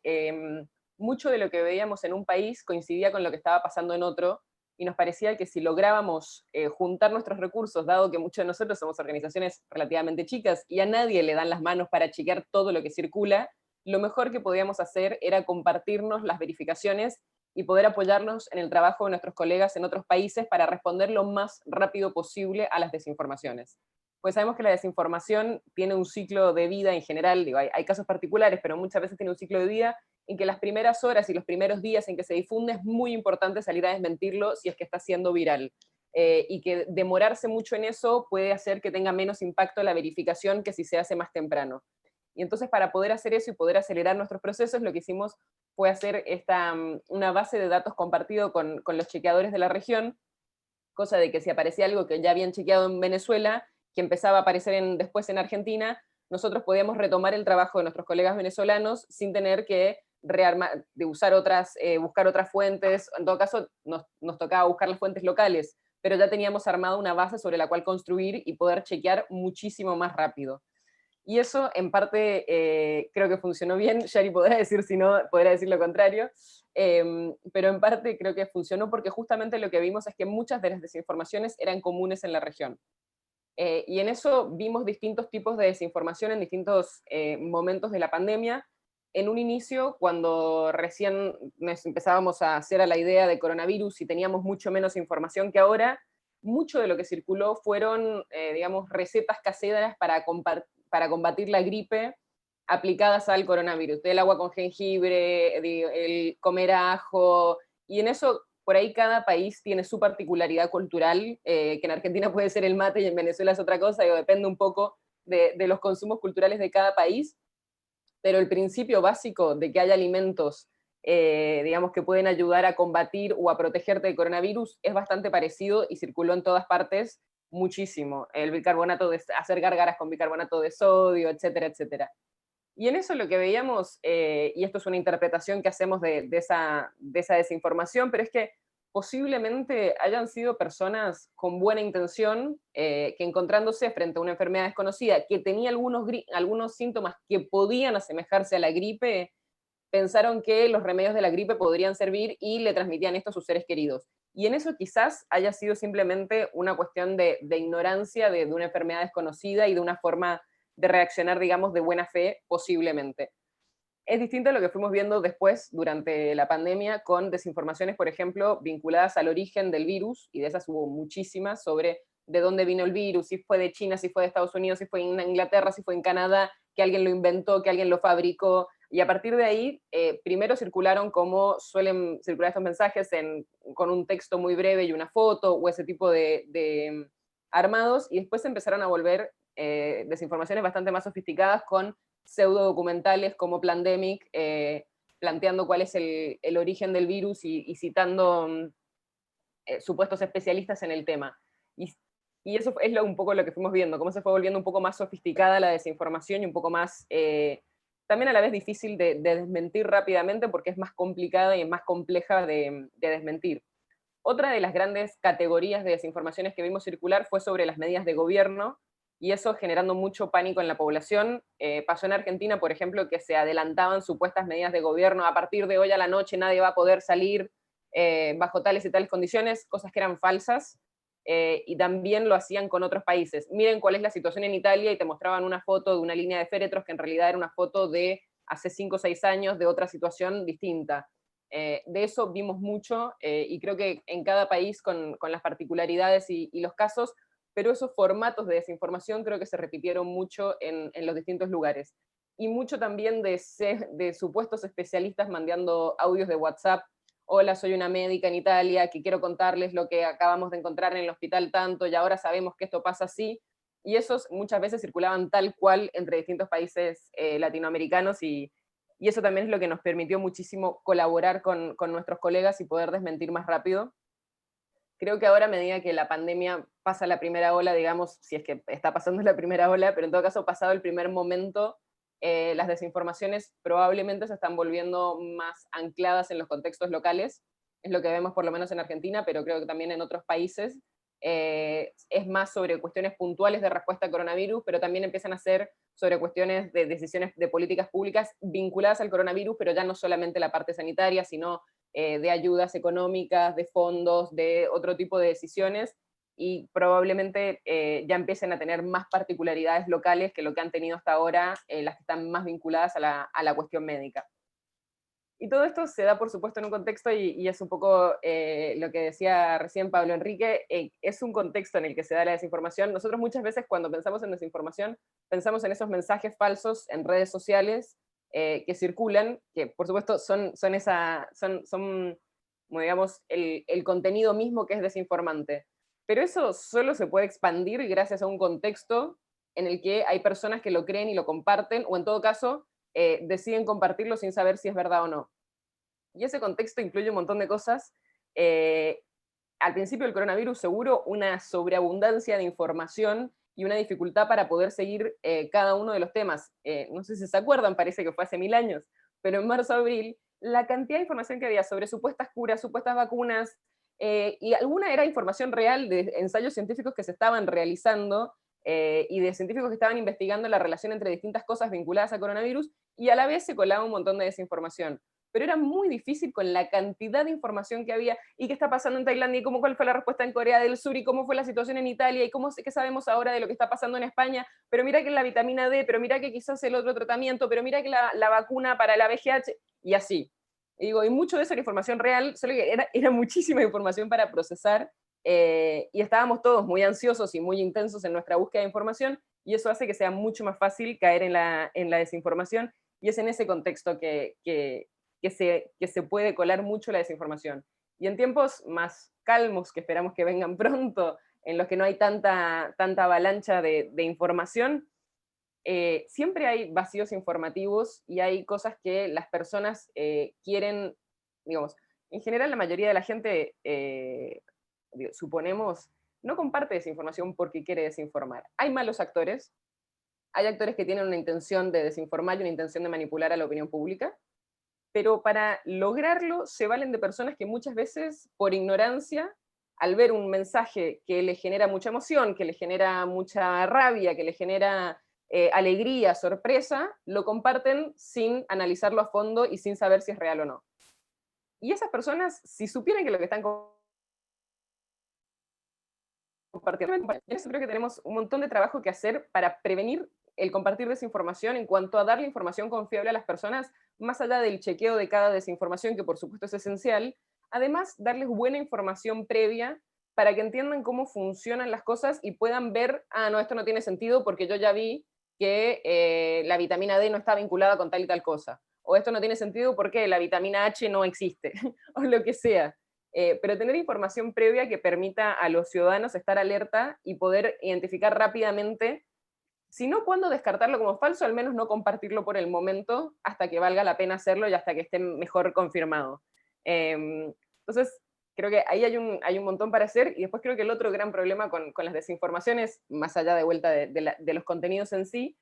S4: mucho de lo que veíamos en un país coincidía con lo que estaba pasando en otro, y nos parecía que si lográbamos juntar nuestros recursos, dado que muchos de nosotros somos organizaciones relativamente chicas y a nadie le dan las manos para chequear todo lo que circula, lo mejor que podíamos hacer era compartirnos las verificaciones y poder apoyarnos en el trabajo de nuestros colegas en otros países para responder lo más rápido posible a las desinformaciones. Pues sabemos que la desinformación tiene un ciclo de vida en general, digo, hay casos particulares, pero muchas veces tiene un ciclo de vida en que las primeras horas y los primeros días en que se difunde es muy importante salir a desmentirlo si es que está siendo viral. Y que demorarse mucho en eso puede hacer que tenga menos impacto la verificación que si se hace más temprano. Y entonces, para poder hacer eso y poder acelerar nuestros procesos, lo que hicimos fue hacer una base de datos compartido con los chequeadores de la región, cosa de que si aparecía algo que ya habían chequeado en Venezuela, que empezaba a aparecer después en Argentina, nosotros podíamos retomar el trabajo de nuestros colegas venezolanos sin tener que buscar otras fuentes. En todo caso, nos tocaba buscar las fuentes locales, pero ya teníamos armada una base sobre la cual construir y poder chequear muchísimo más rápido. Y eso, en parte, creo que funcionó bien. Shari podrá decir, si no, podrá decir lo contrario. Pero en parte creo que funcionó porque justamente lo que vimos es que muchas de las desinformaciones eran comunes en la región. Y en eso vimos distintos tipos de desinformación en distintos momentos de la pandemia. En un inicio, cuando recién nos empezábamos a hacer a la idea de coronavirus y teníamos mucho menos información que ahora, mucho de lo que circuló fueron, digamos, recetas caseras para combatir la gripe aplicadas al coronavirus, del agua con jengibre, el comer ajo, y en eso por ahí cada país tiene su particularidad cultural, que en Argentina puede ser el mate y en Venezuela es otra cosa, depende un poco de los consumos culturales de cada país, pero el principio básico de que haya alimentos, digamos, que pueden ayudar a combatir o a protegerte del coronavirus es bastante parecido y circuló en todas partes muchísimo. El bicarbonato, hacer gárgaras con bicarbonato de sodio, etcétera, etcétera. Y en eso lo que veíamos, y esto es una interpretación que hacemos de esa desinformación, pero es que posiblemente hayan sido personas con buena intención, que encontrándose frente a una enfermedad desconocida, que tenía algunos síntomas que podían asemejarse a la gripe, pensaron que los remedios de la gripe podrían servir y le transmitían esto a sus seres queridos. Y en eso quizás haya sido simplemente una cuestión de ignorancia de una enfermedad desconocida y de una forma de reaccionar, digamos, de buena fe, posiblemente. Es distinto a lo que fuimos viendo después, durante la pandemia, con desinformaciones, por ejemplo, vinculadas al origen del virus, y de esas hubo muchísimas, sobre de dónde vino el virus, si fue de China, si fue de Estados Unidos, si fue en Inglaterra, si fue en Canadá, que alguien lo inventó, que alguien lo fabricó, y a partir de ahí, primero circularon como suelen circular estos mensajes, con un texto muy breve y una foto, o ese tipo de armados, y después empezaron a volver desinformaciones bastante más sofisticadas con pseudo documentales como Plandemic, planteando cuál es el origen del virus y citando supuestos especialistas en el tema. Y eso es un poco lo que fuimos viendo, cómo se fue volviendo un poco más sofisticada la desinformación y un poco más, también a la vez difícil de desmentir rápidamente porque es más complicada y es más compleja de desmentir. Otra de las grandes categorías de desinformaciones que vimos circular fue sobre las medidas de gobierno, y eso generando mucho pánico en la población. Pasó en Argentina, por ejemplo, que se adelantaban supuestas medidas de gobierno: a partir de hoy a la noche nadie va a poder salir bajo tales y tales condiciones, cosas que eran falsas, y también lo hacían con otros países. Miren cuál es la situación en Italia, y te mostraban una foto de una línea de féretros que en realidad era una foto de hace 5 o 6 años de otra situación distinta. De eso vimos mucho, y creo que en cada país con las particularidades y los casos, pero esos formatos de desinformación creo que se repitieron mucho en los distintos lugares. Y mucho también de supuestos especialistas mandando audios de WhatsApp: hola, soy una médica en Italia, que quiero contarles lo que acabamos de encontrar en el hospital tanto, y ahora sabemos que esto pasa así. Y esos muchas veces circulaban tal cual entre distintos países latinoamericanos, y eso también es lo que nos permitió muchísimo colaborar con nuestros colegas y poder desmentir más rápido. creo que ahora a medida que la pandemia pasa la primera ola, digamos, si es que está pasando la primera ola, pero en todo caso pasado el primer momento, las desinformaciones probablemente se están volviendo más ancladas en los contextos locales, es lo que vemos por lo menos en Argentina, pero creo que también en otros países. Es más sobre cuestiones puntuales de respuesta al coronavirus, pero también empiezan a ser sobre cuestiones de decisiones de políticas públicas vinculadas al coronavirus, pero ya no solamente la parte sanitaria, sino de ayudas económicas, de fondos, de otro tipo de decisiones, y probablemente ya empiecen a tener más particularidades locales que lo que han tenido hasta ahora, las que están más vinculadas a la cuestión médica. Y todo esto se da, por supuesto, en un contexto, y es un poco lo que decía recién Pablo Enrique, es un contexto en el que se da la desinformación. Nosotros muchas veces cuando pensamos en desinformación, pensamos en esos mensajes falsos en redes sociales que circulan, que por supuesto son como digamos, el contenido mismo que es desinformante. Pero eso solo se puede expandir gracias a un contexto en el que hay personas que lo creen y lo comparten, o en todo caso, deciden compartirlo sin saber si es verdad o no. Y ese contexto incluye un montón de cosas. Al principio del coronavirus seguro una sobreabundancia de información y una dificultad para poder seguir cada uno de los temas. No sé si se acuerdan, parece que fue hace 1000 años, pero en marzo-abril, la cantidad de información que había sobre supuestas curas, supuestas vacunas, y alguna era información real de ensayos científicos que se estaban realizando, y de científicos que estaban investigando la relación entre distintas cosas vinculadas a coronavirus, y a la vez se colaba un montón de desinformación. Pero era muy difícil con la cantidad de información que había, y qué está pasando en Tailandia, y cuál fue la respuesta en Corea del Sur, y cómo fue la situación en Italia, y qué sabemos ahora de lo que está pasando en España, pero mira que la vitamina D, pero mira que quizás el otro tratamiento, pero mira que la vacuna para la VIH, y así. Y mucho de eso era información real, solo que era muchísima información para procesar, y estábamos todos muy ansiosos y muy intensos en nuestra búsqueda de información, y eso hace que sea mucho más fácil caer en la desinformación, y es en ese contexto que se puede colar mucho la desinformación. Y en tiempos más calmos, que esperamos que vengan pronto, en los que no hay tanta avalancha de información, siempre hay vacíos informativos y hay cosas que las personas quieren, digamos, en general la mayoría de la gente, suponemos, no comparte desinformación porque quiere desinformar. Hay malos actores, hay actores que tienen una intención de desinformar y una intención de manipular a la opinión pública, pero para lograrlo se valen de personas que muchas veces, por ignorancia, al ver un mensaje que le genera mucha emoción, que le genera mucha rabia, que le genera alegría, sorpresa, lo comparten sin analizarlo a fondo y sin saber si es real o no. Y esas personas, si supieran que lo que están compartiendo, yo creo que tenemos un montón de trabajo que hacer para prevenir el compartir desinformación en cuanto a darle información confiable a las personas, más allá del chequeo de cada desinformación, que por supuesto es esencial, además darles buena información previa para que entiendan cómo funcionan las cosas y puedan ver, no, esto no tiene sentido porque yo ya vi que la vitamina D no está vinculada con tal y tal cosa, o esto no tiene sentido porque la vitamina H no existe, o lo que sea. Pero tener información previa que permita a los ciudadanos estar alerta y poder identificar rápidamente, si no cuándo descartarlo como falso, al menos no compartirlo por el momento hasta que valga la pena hacerlo y hasta que esté mejor confirmado. Entonces, creo que ahí hay un montón para hacer, y después creo que el otro gran problema con las desinformaciones, más allá de vuelta de los contenidos en sí,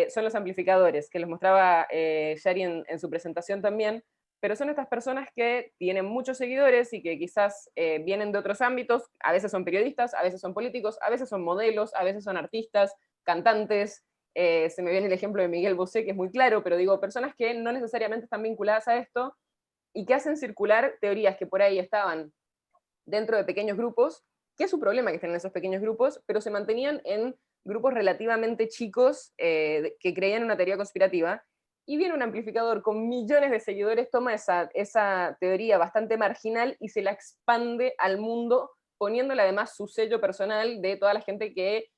S4: son los amplificadores, que los mostraba Shari en su presentación también, pero son estas personas que tienen muchos seguidores y que quizás vienen de otros ámbitos, a veces son periodistas, a veces son políticos, a veces son modelos, a veces son artistas, cantantes, se me viene el ejemplo de Miguel Bosé, que es muy claro, pero digo, personas que no necesariamente están vinculadas a esto y que hacen circular teorías que por ahí estaban dentro de pequeños grupos, que es un problema que estén en esos pequeños grupos, pero se mantenían en grupos relativamente chicos que creían en una teoría conspirativa, y viene un amplificador con millones de seguidores, toma esa teoría bastante marginal y se la expande al mundo, poniéndole además su sello personal de toda la gente que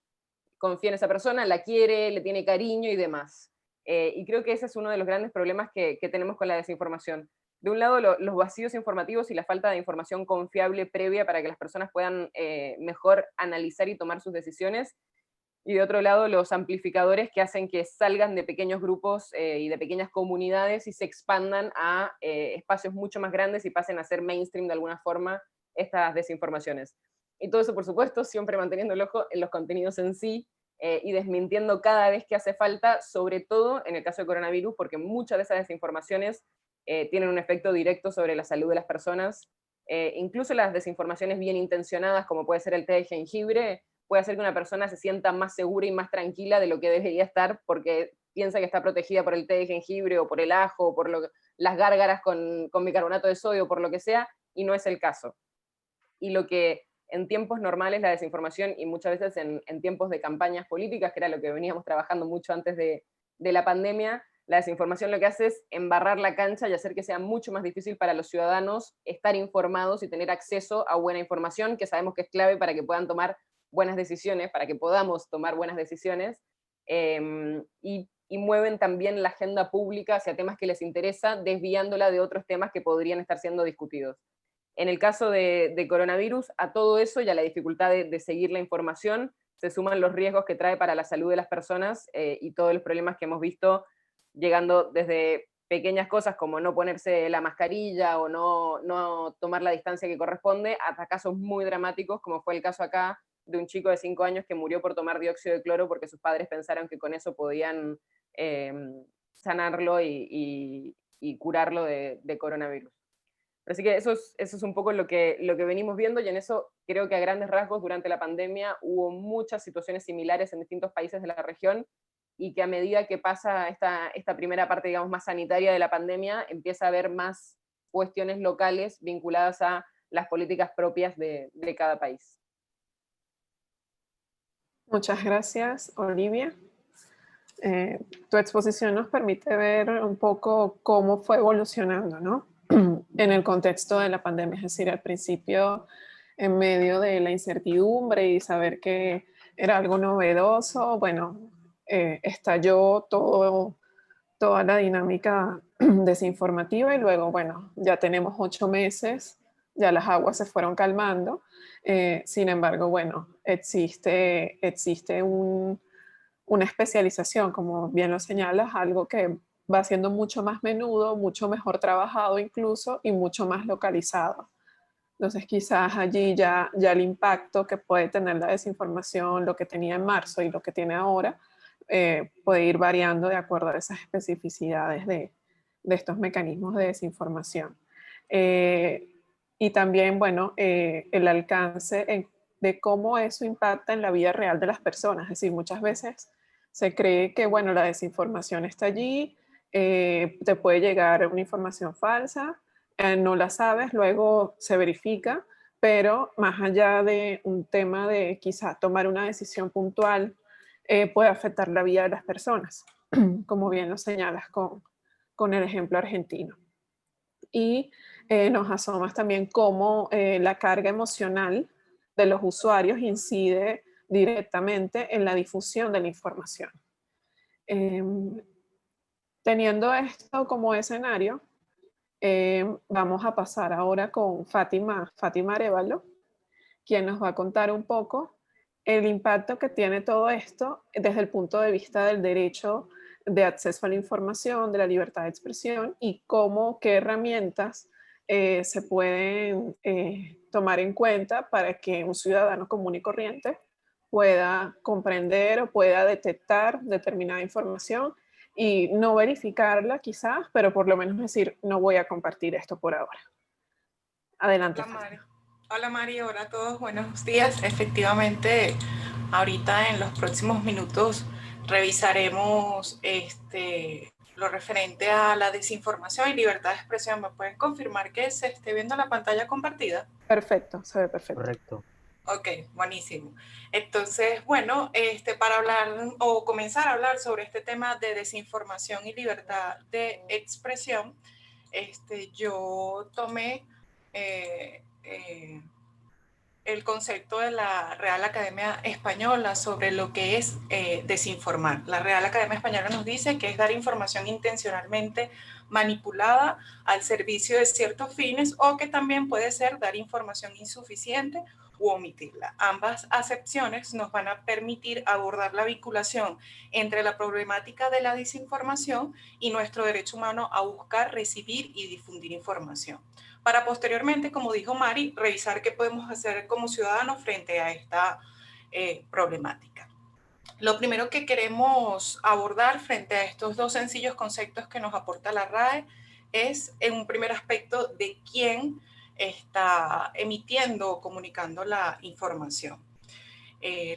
S4: confía en esa persona, la quiere, le tiene cariño y demás. Y creo que ese es uno de los grandes problemas que tenemos con la desinformación. De un lado, los vacíos informativos y la falta de información confiable previa para que las personas puedan mejor analizar y tomar sus decisiones. Y de otro lado, los amplificadores que hacen que salgan de pequeños grupos y de pequeñas comunidades y se expandan a espacios mucho más grandes y pasen a ser mainstream de alguna forma estas desinformaciones. Y todo eso, por supuesto, siempre manteniendo el ojo en los contenidos en sí, y desmintiendo cada vez que hace falta, sobre todo en el caso de coronavirus, porque muchas de esas desinformaciones tienen un efecto directo sobre la salud de las personas. Incluso las desinformaciones bien intencionadas, como puede ser el té de jengibre, puede hacer que una persona se sienta más segura y más tranquila de lo que debería estar, porque piensa que está protegida por el té de jengibre, o por el ajo, o por las gárgaras con bicarbonato de sodio, o por lo que sea, y no es el caso. Y lo que en tiempos normales la desinformación, y muchas veces en tiempos de campañas políticas, que era lo que veníamos trabajando mucho antes de la pandemia, la desinformación lo que hace es embarrar la cancha y hacer que sea mucho más difícil para los ciudadanos estar informados y tener acceso a buena información, que sabemos que es clave para que puedan tomar buenas decisiones, para que podamos tomar buenas decisiones, y mueven también la agenda pública hacia temas que les interesa, desviándola de otros temas que podrían estar siendo discutidos. En el caso de coronavirus, a todo eso y a la dificultad de seguir la información, se suman los riesgos que trae para la salud de las personas, y todos los problemas que hemos visto, llegando desde pequeñas cosas como no ponerse la mascarilla o no tomar la distancia que corresponde, hasta casos muy dramáticos, como fue el caso acá de un chico de 5 años que murió por tomar dióxido de cloro porque sus padres pensaron que con eso podían sanarlo y curarlo de coronavirus. Así que eso es un poco lo que venimos viendo, y en eso creo que a grandes rasgos durante la pandemia hubo muchas situaciones similares en distintos países de la región, y que a medida que pasa esta primera parte, digamos, más sanitaria de la pandemia, empieza a haber más cuestiones locales vinculadas a las políticas propias de cada país.
S1: Muchas gracias, Olivia. Tu exposición nos permite ver un poco cómo fue evolucionando, ¿no? En el contexto de la pandemia, es decir, al principio, en medio de la incertidumbre y saber que era algo novedoso, bueno, estalló toda la dinámica desinformativa, y luego, bueno, ya tenemos 8 meses, ya las aguas se fueron calmando. Sin embargo, bueno, existe una especialización, como bien lo señalas, algo que va siendo mucho más menudo, mucho mejor trabajado incluso, y mucho más localizado. Entonces quizás allí ya el impacto que puede tener la desinformación, lo que tenía en marzo y lo que tiene ahora, puede ir variando de acuerdo a esas especificidades de estos mecanismos de desinformación. Y también, bueno, el alcance de cómo eso impacta en la vida real de las personas. Es decir, muchas veces se cree que, bueno, la desinformación está allí, te puede llegar una información falsa, no la sabes, luego se verifica, pero más allá de un tema de quizás tomar una decisión puntual, puede afectar la vida de las personas, como bien lo señalas con el ejemplo argentino. Y nos asomas también cómo la carga emocional de los usuarios incide directamente en la difusión de la información. Teniendo esto como escenario, vamos a pasar ahora con Fátima Arévalo, quien nos va a contar un poco el impacto que tiene todo esto desde el punto de vista del derecho de acceso a la información, de la libertad de expresión, y qué herramientas se pueden tomar en cuenta para que un ciudadano común y corriente pueda comprender o pueda detectar determinada información y no verificarla quizás, pero por lo menos decir, no voy a compartir esto por ahora. Adelante.
S5: Hola Mari. Hola Mari, hola a todos, buenos días. Efectivamente, ahorita en los próximos minutos revisaremos lo referente a la desinformación y libertad de expresión. ¿Me pueden confirmar que se esté viendo la pantalla compartida?
S1: Perfecto, se ve perfecto.
S3: Correcto.
S5: Ok, buenísimo. Entonces, bueno, para hablar o comenzar a hablar sobre este tema de desinformación y libertad de expresión, yo tomé el concepto de la Real Academia Española sobre lo que es desinformar. La Real Academia Española nos dice que es dar información intencionalmente manipulada al servicio de ciertos fines, o que también puede ser dar información insuficiente u omitirla. Ambas acepciones nos van a permitir abordar la vinculación entre la problemática de la desinformación y nuestro derecho humano a buscar, recibir y difundir información, para posteriormente, como dijo Mari, revisar qué podemos hacer como ciudadanos frente a esta problemática. Lo primero que queremos abordar frente a estos dos sencillos conceptos que nos aporta la RAE es, en un primer aspecto, de quién está emitiendo o comunicando la información.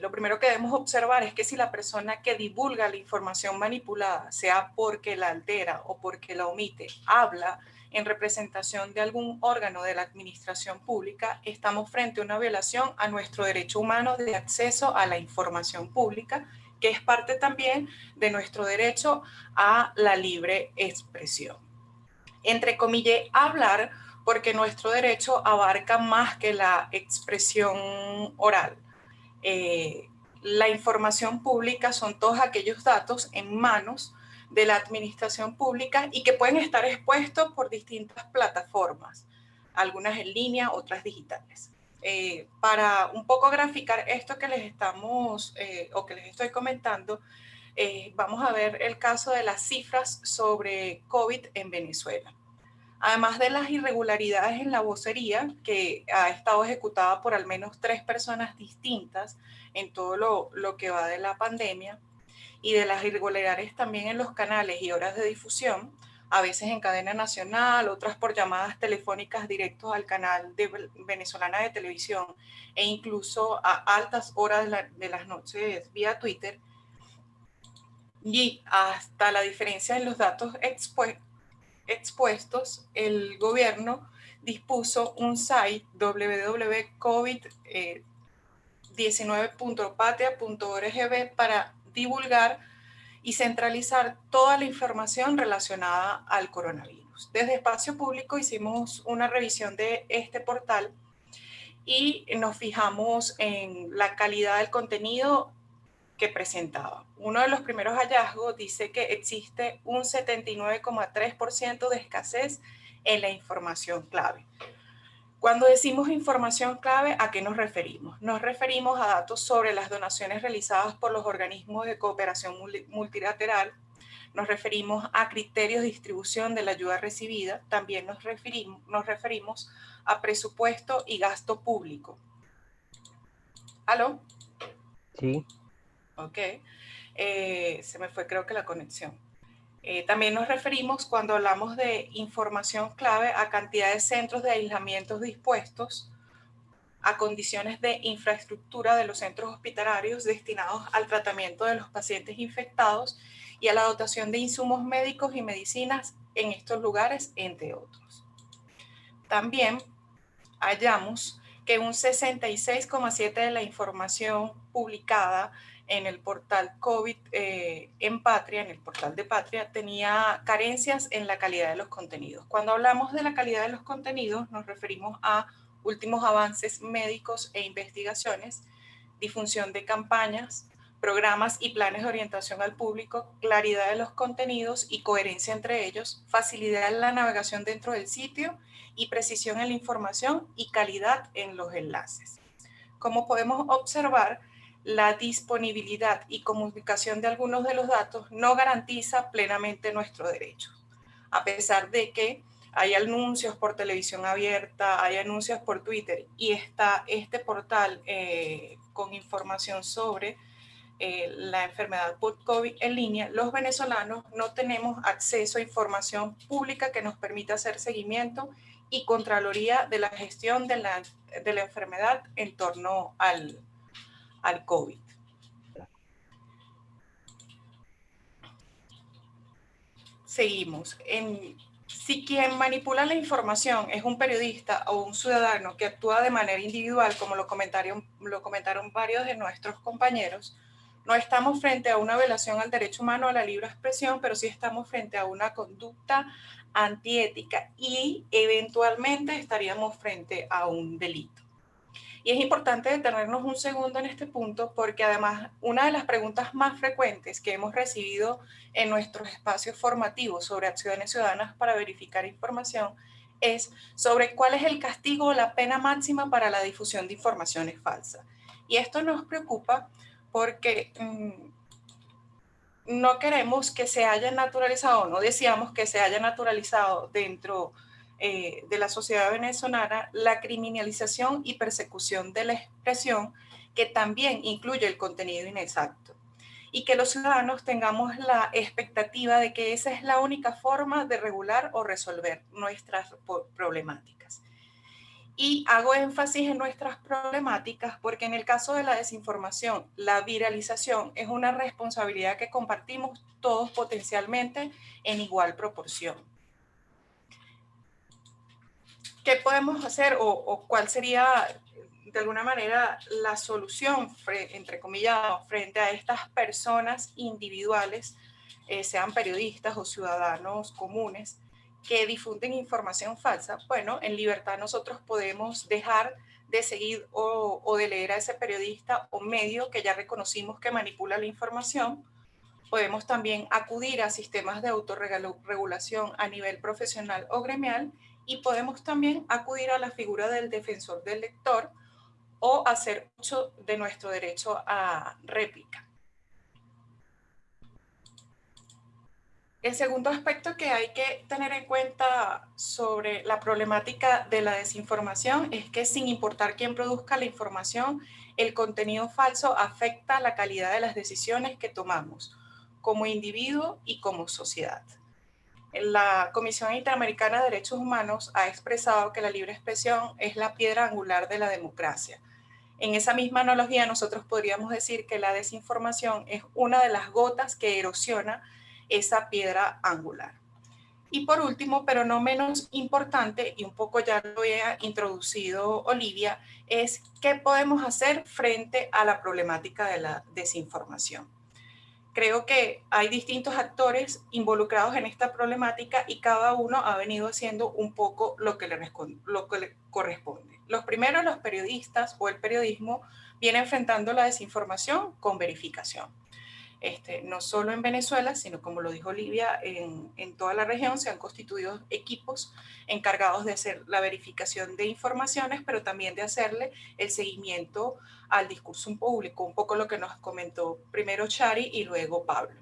S5: Lo primero que debemos observar es que si la persona que divulga la información manipulada, sea porque la altera o porque la omite, habla en representación de algún órgano de la administración pública, estamos frente a una violación a nuestro derecho humano de acceso a la información pública, que es parte también de nuestro derecho a la libre expresión. Entre comillas, hablar, porque nuestro derecho abarca más que la expresión oral. La información pública son todos aquellos datos en manos de la administración pública y que pueden estar expuestos por distintas plataformas, algunas en línea, otras digitales. Para un poco graficar esto que les estamos o que les estoy comentando, vamos a ver el caso de las cifras sobre COVID en Venezuela. Además de las irregularidades en la vocería, que ha estado ejecutada por al menos 3 personas distintas en todo lo que va de la pandemia, y de las irregularidades también en los canales y horas de difusión, a veces en cadena nacional, otras por llamadas telefónicas directos al canal venezolana de televisión, e incluso a altas horas de las noches vía Twitter, y hasta la diferencia en los datos expuestos, el gobierno dispuso un site www.covid19.patria.org para divulgar y centralizar toda la información relacionada al coronavirus. Desde Espacio Público hicimos una revisión de este portal y nos fijamos en la calidad del contenido que presentaba. Uno de los primeros hallazgos dice que existe un 79,3% de escasez en la información clave. Cuando decimos información clave, ¿a qué nos referimos? Nos referimos a datos sobre las donaciones realizadas por los organismos de cooperación multilateral, nos referimos a criterios de distribución de la ayuda recibida, también nos referimos a presupuesto y gasto público. ¿Aló?
S3: Sí.
S5: Ok, se me fue creo que la conexión. También nos referimos, cuando hablamos de información clave, a cantidad de centros de aislamiento dispuestos, a condiciones de infraestructura de los centros hospitalarios destinados al tratamiento de los pacientes infectados y a la dotación de insumos médicos y medicinas en estos lugares, entre otros. También hallamos que un 66,7% de la información publicada en el portal COVID en Patria, en el portal de Patria, tenía carencias en la calidad de los contenidos. Cuando hablamos de la calidad de los contenidos, nos referimos a últimos avances médicos e investigaciones, difusión de campañas, programas y planes de orientación al público, claridad de los contenidos y coherencia entre ellos, facilidad en la navegación dentro del sitio y precisión en la información y calidad en los enlaces. Como podemos observar, la disponibilidad y comunicación de algunos de los datos no garantiza plenamente nuestros derechos, a pesar de que hay anuncios por televisión abierta, hay anuncios por Twitter y está este portal con información sobre la enfermedad por COVID en línea. Los venezolanos no tenemos acceso a información pública que nos permita hacer seguimiento y contraloría de la gestión de la enfermedad en torno al COVID. Seguimos. Si quien manipula la información es un periodista o un ciudadano que actúa de manera individual, como lo comentaron varios de nuestros compañeros, no estamos frente a una violación al derecho humano a la libre expresión, pero sí estamos frente a una conducta antiética y eventualmente estaríamos frente a un delito. Y es importante detenernos un segundo en este punto porque además una de las preguntas más frecuentes que hemos recibido en nuestros espacios formativos sobre acciones ciudadanas para verificar información es sobre cuál es el castigo o la pena máxima para la difusión de informaciones falsas. Y esto nos preocupa porque no queremos que se haya naturalizado, no deseamos que se haya naturalizado dentro de la sociedad venezolana la criminalización y persecución de la expresión, que también incluye el contenido inexacto, y que los ciudadanos tengamos la expectativa de que esa es la única forma de regular o resolver nuestras problemáticas. Y hago énfasis en nuestras problemáticas porque en el caso de la desinformación, la viralización es una responsabilidad que compartimos todos potencialmente en igual proporción. ¿Qué podemos hacer o cuál sería de alguna manera la solución, entre comillas, frente a estas personas individuales, sean periodistas o ciudadanos comunes, que difunden información falsa? Bueno, en libertad nosotros podemos dejar de seguir o de leer a ese periodista o medio que ya reconocimos que manipula la información. Podemos también acudir a sistemas de autorregulación a nivel profesional o gremial, y podemos también acudir a la figura del defensor del lector o hacer uso de nuestro derecho a réplica. El segundo aspecto que hay que tener en cuenta sobre la problemática de la desinformación es que, sin importar quién produzca la información, el contenido falso afecta la calidad de las decisiones que tomamos como individuo y como sociedad. La Comisión Interamericana de Derechos Humanos ha expresado que la libre expresión es la piedra angular de la democracia. En esa misma analogía, nosotros podríamos decir que la desinformación es una de las gotas que erosiona esa piedra angular. Y por último, pero no menos importante, y un poco ya lo había introducido Olivia, es qué podemos hacer frente a la problemática de la desinformación. Creo que hay distintos actores involucrados en esta problemática y cada uno ha venido haciendo un poco lo que le corresponde. Los primeros, los periodistas o el periodismo, vienen enfrentando la desinformación con verificación. No solo en Venezuela, sino, como lo dijo Olivia, en toda la región se han constituido equipos encargados de hacer la verificación de informaciones, pero también de hacerle el seguimiento al discurso público, un poco lo que nos comentó primero Chari y luego Pablo.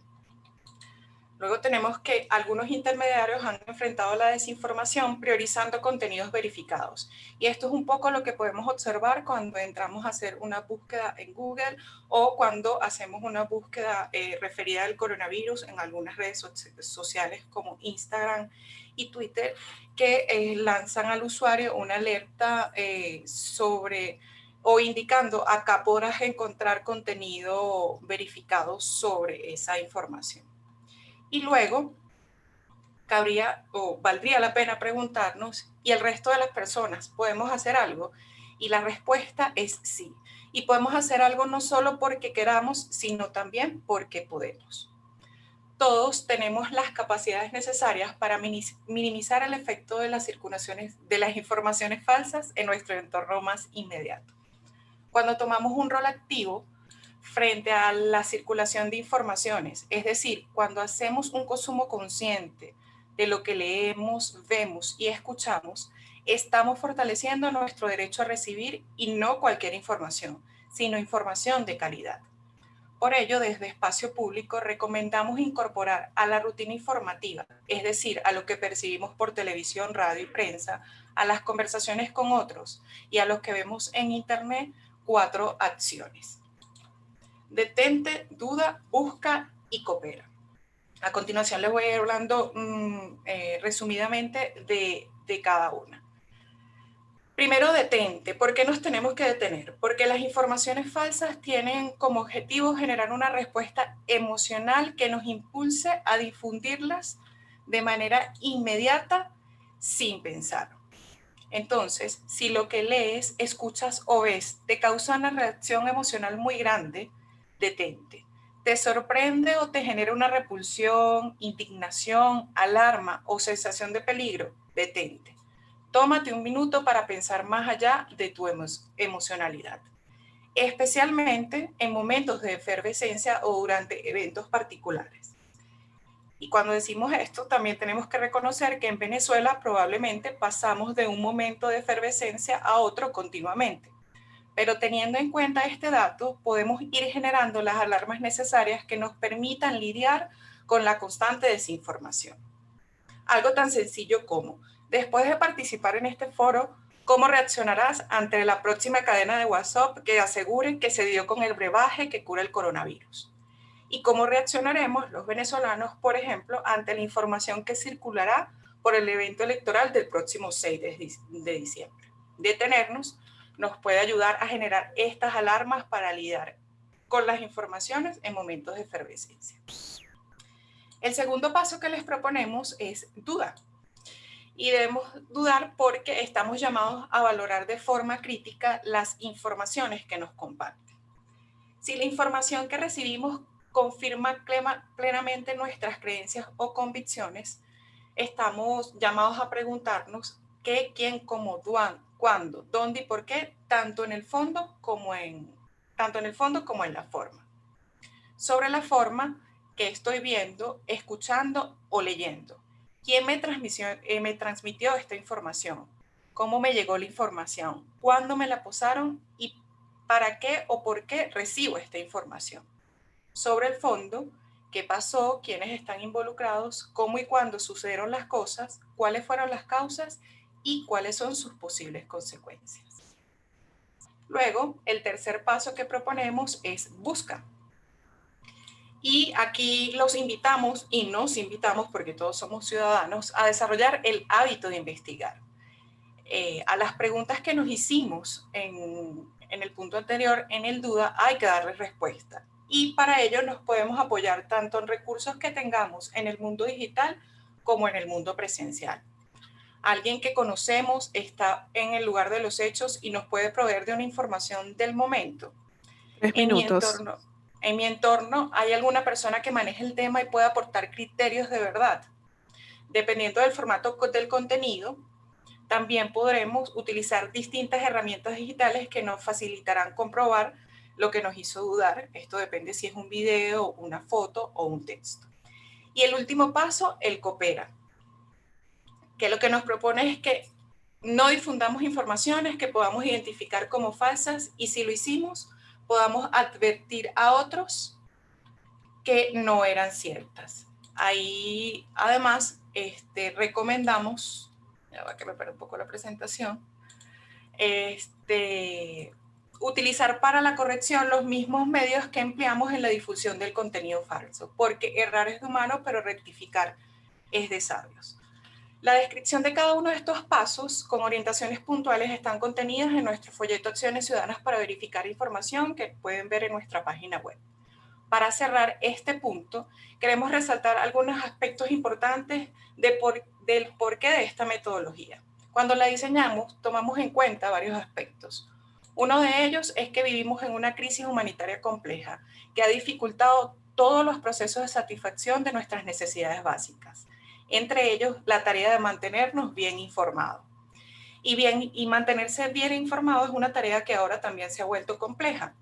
S5: Luego tenemos que algunos intermediarios han enfrentado la desinformación priorizando contenidos verificados. Y esto es un poco lo que podemos observar cuando entramos a hacer una búsqueda en Google o cuando hacemos una búsqueda referida al coronavirus en algunas redes sociales como Instagram y Twitter, que lanzan al usuario una alerta sobre o indicando acá podrás encontrar contenido verificado sobre esa información. Y luego cabría o valdría la pena preguntarnos, ¿y el resto de las personas podemos hacer algo? Y la respuesta es sí. Y podemos hacer algo no solo porque queramos, sino también porque podemos. Todos tenemos las capacidades necesarias para minimizar el efecto de las circulaciones de las informaciones falsas en nuestro entorno más inmediato. Cuando tomamos un rol activo frente a la circulación de informaciones, es decir, cuando hacemos un consumo consciente de lo que leemos, vemos y escuchamos, estamos fortaleciendo nuestro derecho a recibir, y no cualquier información, sino información de calidad. Por ello, desde Espacio Público recomendamos incorporar a la rutina informativa, es decir, a lo que percibimos por televisión, radio y prensa, a las conversaciones con otros y a los que vemos en Internet, 4 acciones. Detente, duda, busca y coopera. A continuación les voy a ir hablando resumidamente de cada una. Primero, detente. ¿Por qué nos tenemos que detener? Porque las informaciones falsas tienen como objetivo generar una respuesta emocional que nos impulse a difundirlas de manera inmediata sin pensar. Entonces, si lo que lees, escuchas o ves te causa una reacción emocional muy grande, detente. ¿Te sorprende o te genera una repulsión, indignación, alarma o sensación de peligro? Detente. Tómate un minuto para pensar más allá de tu emocionalidad, especialmente en momentos de efervescencia o durante eventos particulares. Y cuando decimos esto, también tenemos que reconocer que en Venezuela probablemente pasamos de un momento de efervescencia a otro continuamente. Pero teniendo en cuenta este dato, podemos ir generando las alarmas necesarias que nos permitan lidiar con la constante desinformación. Algo tan sencillo como, después de participar en este foro, ¿cómo reaccionarás ante la próxima cadena de WhatsApp que asegure que se dio con el brebaje que cura el coronavirus? ¿Y cómo reaccionaremos los venezolanos, por ejemplo, ante la información que circulará por el evento electoral del próximo 6 de diciembre? Detenernos nos puede ayudar a generar estas alarmas para lidiar con las informaciones en momentos de efervescencia. El segundo paso que les proponemos es duda. Y debemos dudar porque estamos llamados a valorar de forma crítica las informaciones que nos comparten. Si la información que recibimos confirma plenamente nuestras creencias o convicciones, estamos llamados a preguntarnos qué, quién, cómo, cuándo, dónde y por qué, tanto en el fondo como en la forma. Sobre la forma, que estoy viendo, escuchando o leyendo. ¿Quién me transmitió esta información? ¿Cómo me llegó la información? ¿Cuándo me la pasaron? ¿Y para qué o por qué recibo esta información? Sobre el fondo, ¿qué pasó? ¿Quiénes están involucrados? ¿Cómo y cuándo sucedieron las cosas? ¿Cuáles fueron las causas? ¿Y cuáles son sus posibles consecuencias? Luego, el tercer paso que proponemos es busca. Y aquí los invitamos y nos invitamos, porque todos somos ciudadanos, a desarrollar el hábito de investigar. A las preguntas que nos hicimos en el punto anterior, en el duda, hay que darle respuesta. Y para ello nos podemos apoyar tanto en recursos que tengamos en el mundo digital como en el mundo presencial. Alguien que conocemos está en el lugar de los hechos y nos puede proveer de una información del momento.
S1: 3 minutos.
S5: En mi entorno hay alguna persona que maneje el tema y pueda aportar criterios de verdad. Dependiendo del formato del contenido, también podremos utilizar distintas herramientas digitales que nos facilitarán comprobar lo que nos hizo dudar. Esto depende si es un video, una foto o un texto. Y el último paso, el coopera, que lo que nos propone es que no difundamos informaciones que podamos identificar como falsas y si lo hicimos, podamos advertir a otros que no eran ciertas. Ahí, además, recomendamos, ya va que me perdí un poco la presentación, utilizar para la corrección los mismos medios que empleamos en la difusión del contenido falso, porque errar es de humano, pero rectificar es de sabios. La descripción de cada uno de estos pasos con orientaciones puntuales están contenidas en nuestro folleto Acciones Ciudadanas para verificar información que pueden ver en nuestra página web. Para cerrar este punto, queremos resaltar algunos aspectos importantes del porqué de esta metodología. Cuando la diseñamos, tomamos en cuenta varios aspectos. Uno de ellos es que vivimos en una crisis humanitaria compleja que ha dificultado todos los procesos de satisfacción de nuestras necesidades básicas, entre ellos la tarea de mantenernos bien informados. Y mantenerse bien informado es una tarea que ahora también se ha vuelto compleja,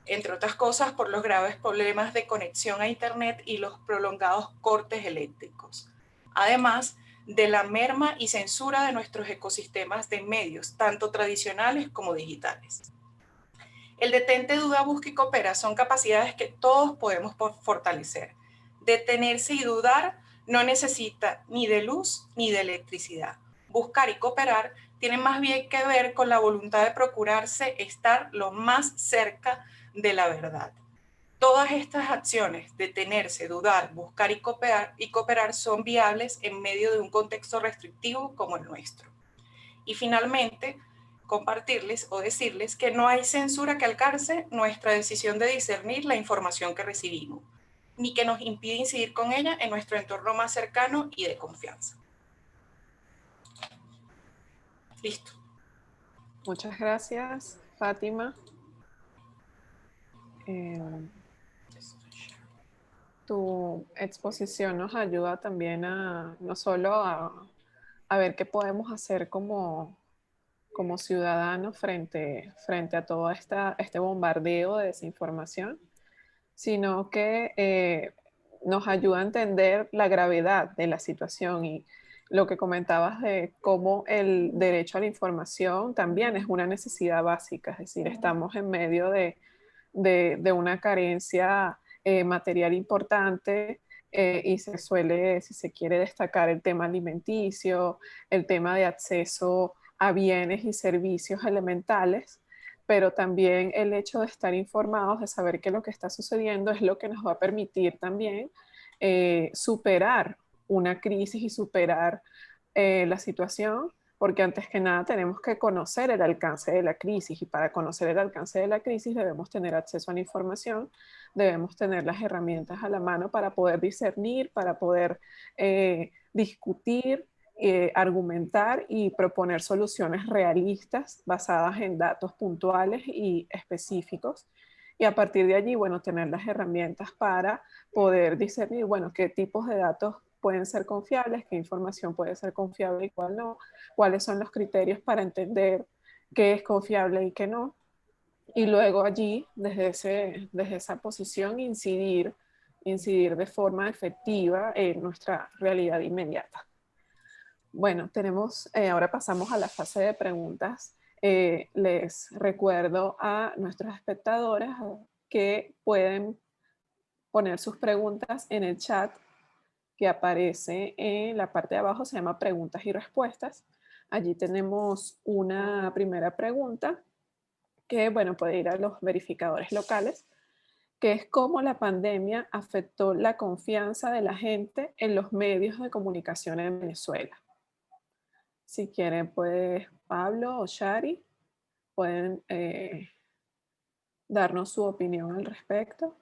S5: entre otras cosas por los graves problemas de conexión a Internet y los prolongados cortes eléctricos. Además de la merma y censura de nuestros ecosistemas de medios, tanto tradicionales como digitales. El detente, duda, busca y coopera son capacidades que todos podemos fortalecer. Detenerse y dudar no necesita ni de luz ni de electricidad. Buscar y cooperar tienen más bien que ver con la voluntad de procurarse estar lo más cerca de la verdad. Todas estas acciones, detenerse, dudar, buscar y cooperar son viables en medio de un contexto restrictivo como el nuestro. Y finalmente, compartirles o decirles que no hay censura que alcance nuestra decisión de discernir la información que recibimos, ni que nos impida incidir con ella en nuestro entorno más cercano y de confianza. Listo.
S1: Muchas gracias, Fátima. Tu exposición nos ayuda también no solo a a ver qué podemos hacer como ciudadanos frente a todo este bombardeo de desinformación, sino que nos ayuda a entender la gravedad de la situación y lo que comentabas de cómo el derecho a la información también es una necesidad básica, es decir, estamos en medio de una carencia material importante y se suele, si se quiere, destacar el tema alimenticio, el tema de acceso a bienes y servicios elementales, pero también el hecho de estar informados, de saber que lo que está sucediendo es lo que nos va a permitir también superar una crisis y superar la situación, porque antes que nada tenemos que conocer el alcance de la crisis y para conocer el alcance de la crisis debemos tener acceso a la información, debemos tener las herramientas a la mano para poder discernir, para poder discutir, argumentar y proponer soluciones realistas basadas en datos puntuales y específicos. Y a partir de allí, bueno, tener las herramientas para poder discernir, bueno, qué tipos de datos pueden ser confiables, qué información puede ser confiable y cuál no, cuáles son los criterios para entender qué es confiable y qué no. Y luego allí, desde esa posición, incidir de forma efectiva en nuestra realidad inmediata. Bueno, ahora pasamos a la fase de preguntas. Les recuerdo a nuestros espectadores que pueden poner sus preguntas en el chat que aparece en la parte de abajo, se llama preguntas y respuestas. Allí tenemos una primera pregunta que, bueno, puede ir a los verificadores locales, que es cómo la pandemia afectó la confianza de la gente en los medios de comunicación en Venezuela. Si quieren, pues Pablo o Shari pueden darnos su opinión al respecto.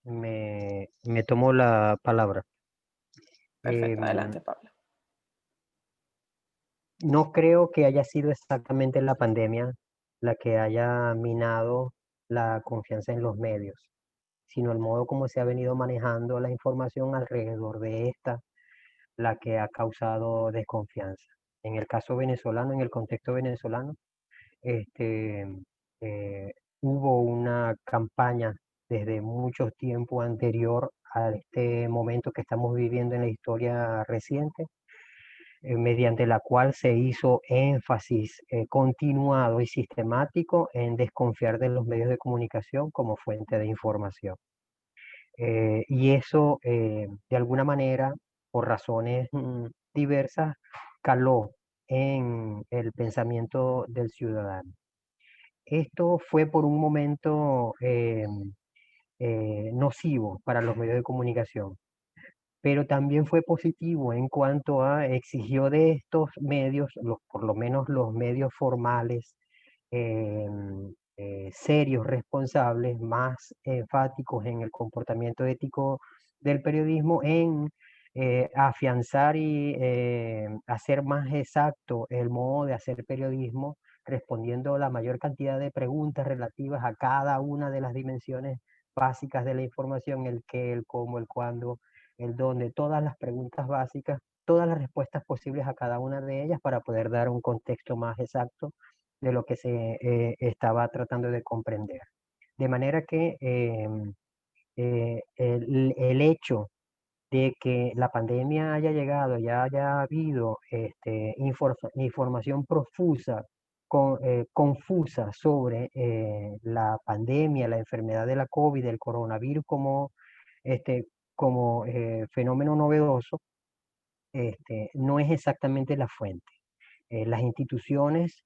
S3: Me tomo la palabra.
S1: Perfecto, adelante Pablo.
S3: No creo que haya sido exactamente la pandemia la que haya minado la confianza en los medios, sino el modo como se ha venido manejando la información alrededor de esta, la que ha causado desconfianza. En el caso venezolano, en el contexto venezolano, este, hubo una campaña desde mucho tiempo anterior a este momento que estamos viviendo en la historia reciente, mediante la cual se hizo énfasis continuado y sistemático en desconfiar de los medios de comunicación como fuente de información. Y eso, de alguna manera, por razones diversas, caló en el pensamiento del ciudadano. Esto fue por un momento nocivo para los medios de comunicación, pero también fue positivo en cuanto a exigió de estos medios, por lo menos los medios formales, serios, responsables, más enfáticos en el comportamiento ético del periodismo, en afianzar y hacer más exacto el modo de hacer periodismo, respondiendo la mayor cantidad de preguntas relativas a cada una de las dimensiones básicas de la información, el qué, el cómo, el cuándo, el dónde, todas las preguntas básicas, todas las respuestas posibles a cada una de ellas para poder dar un contexto más exacto de lo que se estaba tratando de comprender. De manera que el hecho de que la pandemia haya llegado, ya haya habido información profusa, confusa sobre la pandemia, la enfermedad de la COVID, el coronavirus este, como fenómeno novedoso, no es exactamente la fuente. Las instituciones,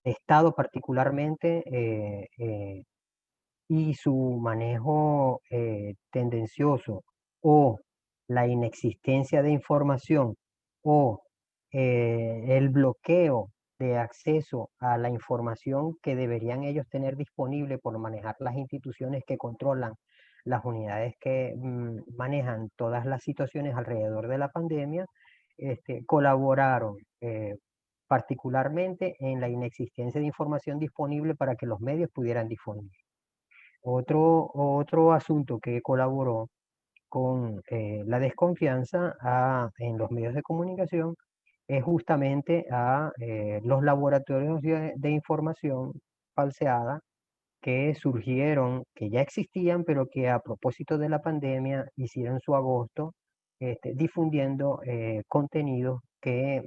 S3: Estado particularmente, y su manejo tendencioso o la inexistencia de información o el bloqueo de acceso a la información que deberían ellos tener disponible por manejar las instituciones que controlan las unidades que manejan todas las situaciones alrededor de la pandemia, colaboraron particularmente en la inexistencia de información disponible para que los medios pudieran difundir. Otro asunto que colaboró con la desconfianza en los medios de comunicación es justamente a los laboratorios de información falseada que surgieron, que ya existían, pero que a propósito de la pandemia hicieron su agosto difundiendo contenidos que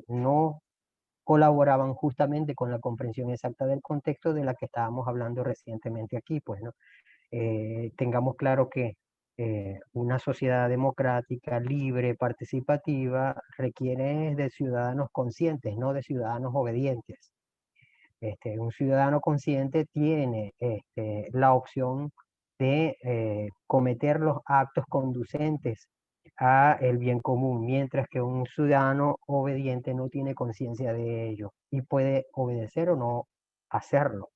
S3: no colaboraban justamente con la comprensión exacta del contexto de la que estábamos hablando recientemente aquí, pues, ¿no? Tengamos claro que una sociedad democrática, libre, participativa, requiere de ciudadanos conscientes, no de ciudadanos obedientes. Un ciudadano consciente tiene la opción de cometer los actos conducentes a el bien común, mientras que un ciudadano obediente no tiene conciencia de ello y puede obedecer o no hacerlo.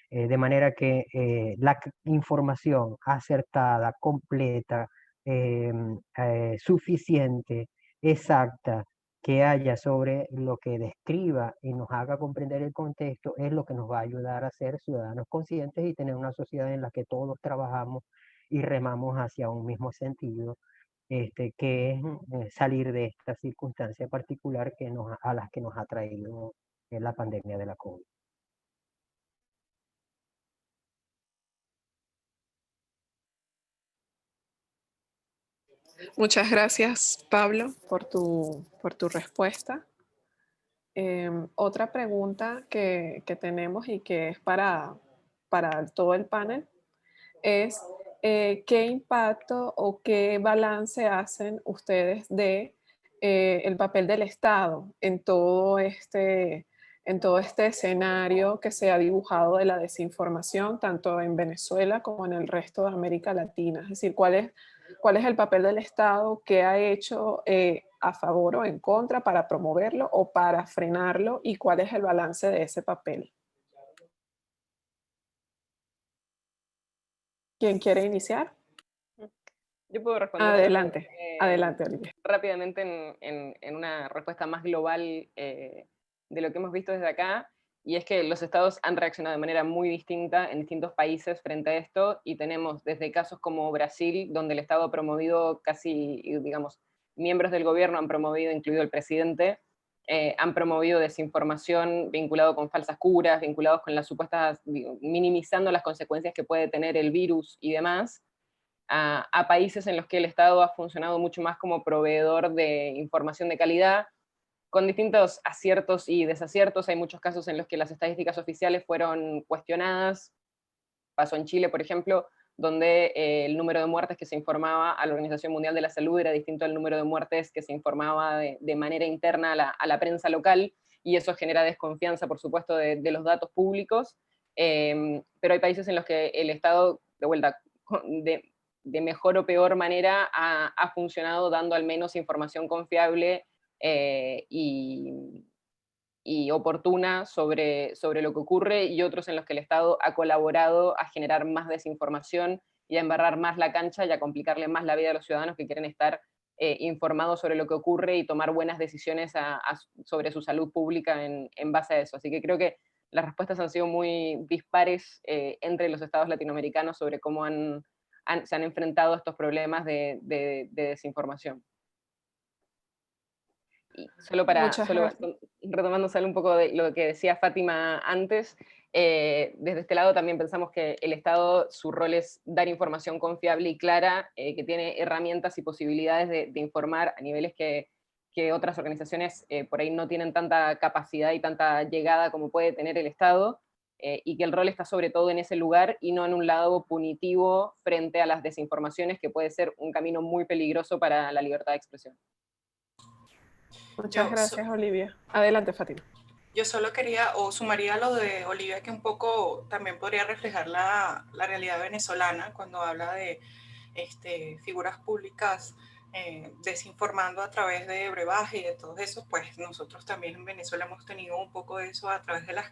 S3: De manera que la información acertada, completa, suficiente, exacta, que haya sobre lo que describa y nos haga comprender el contexto es lo que nos va a ayudar a ser ciudadanos conscientes y tener una sociedad en la que todos trabajamos y remamos hacia un mismo sentido, que es salir de esta circunstancia particular a las que nos ha traído la pandemia de la COVID.
S1: Muchas gracias, Pablo, por tu respuesta. Otra pregunta que tenemos y que es para todo el panel es ¿qué impacto o qué balance hacen ustedes de el papel del Estado en todo este escenario que se ha dibujado de la desinformación, tanto en Venezuela como en el resto de América Latina? Es decir, ¿cuál es el papel del Estado? ¿Qué ha hecho a favor o en contra para promoverlo o para frenarlo? ¿Y cuál es el balance de ese papel? ¿Quién quiere iniciar?
S4: Yo puedo responder.
S1: Adelante, adelante, Olivia.
S4: Rápidamente en una respuesta más global de lo que hemos visto desde acá, y es que los estados han reaccionado de manera muy distinta en distintos países frente a esto, y tenemos desde casos como Brasil, donde el Estado ha promovido casi, digamos, miembros del gobierno han promovido, incluido el presidente, han promovido desinformación vinculado con falsas curas, vinculados con las supuestas, minimizando las consecuencias que puede tener el virus y demás, a países en los que el Estado ha funcionado mucho más como proveedor de información de calidad, con distintos aciertos y desaciertos. Hay muchos casos en los que las estadísticas oficiales fueron cuestionadas. Pasó en Chile, por ejemplo, donde el número de muertes que se informaba a la Organización Mundial de la Salud era distinto al número de muertes que se informaba de manera interna a la prensa local, y eso genera desconfianza, por supuesto, de los datos públicos. Pero hay países en los que el Estado, de vuelta, de mejor o peor manera, ha funcionado dando al menos información confiable y oportuna sobre lo que ocurre, y otros en los que el Estado ha colaborado a generar más desinformación y a embarrar más la cancha y a complicarle más la vida a los ciudadanos que quieren estar informados sobre lo que ocurre y tomar buenas decisiones sobre su salud pública en base a eso. Así que creo que las respuestas han sido muy dispares entre los estados latinoamericanos sobre cómo se han enfrentado a estos problemas de desinformación. Y retomando un poco de lo que decía Fátima antes, desde este lado también pensamos que el Estado, su rol es dar información confiable y clara, que tiene herramientas y posibilidades de informar a niveles que otras organizaciones por ahí no tienen tanta capacidad y tanta llegada como puede tener el Estado, y que el rol está sobre todo en ese lugar y no en un lado punitivo frente a las desinformaciones, que puede ser un camino muy peligroso para la libertad de expresión.
S1: Muchas gracias, Olivia. Adelante, Fátima.
S5: Yo solo quería, o sumaría a lo de Olivia, que un poco también podría reflejar la realidad venezolana cuando habla de figuras públicas desinformando a través de brebaje y de todo eso. Pues nosotros también en Venezuela hemos tenido un poco de eso a través de las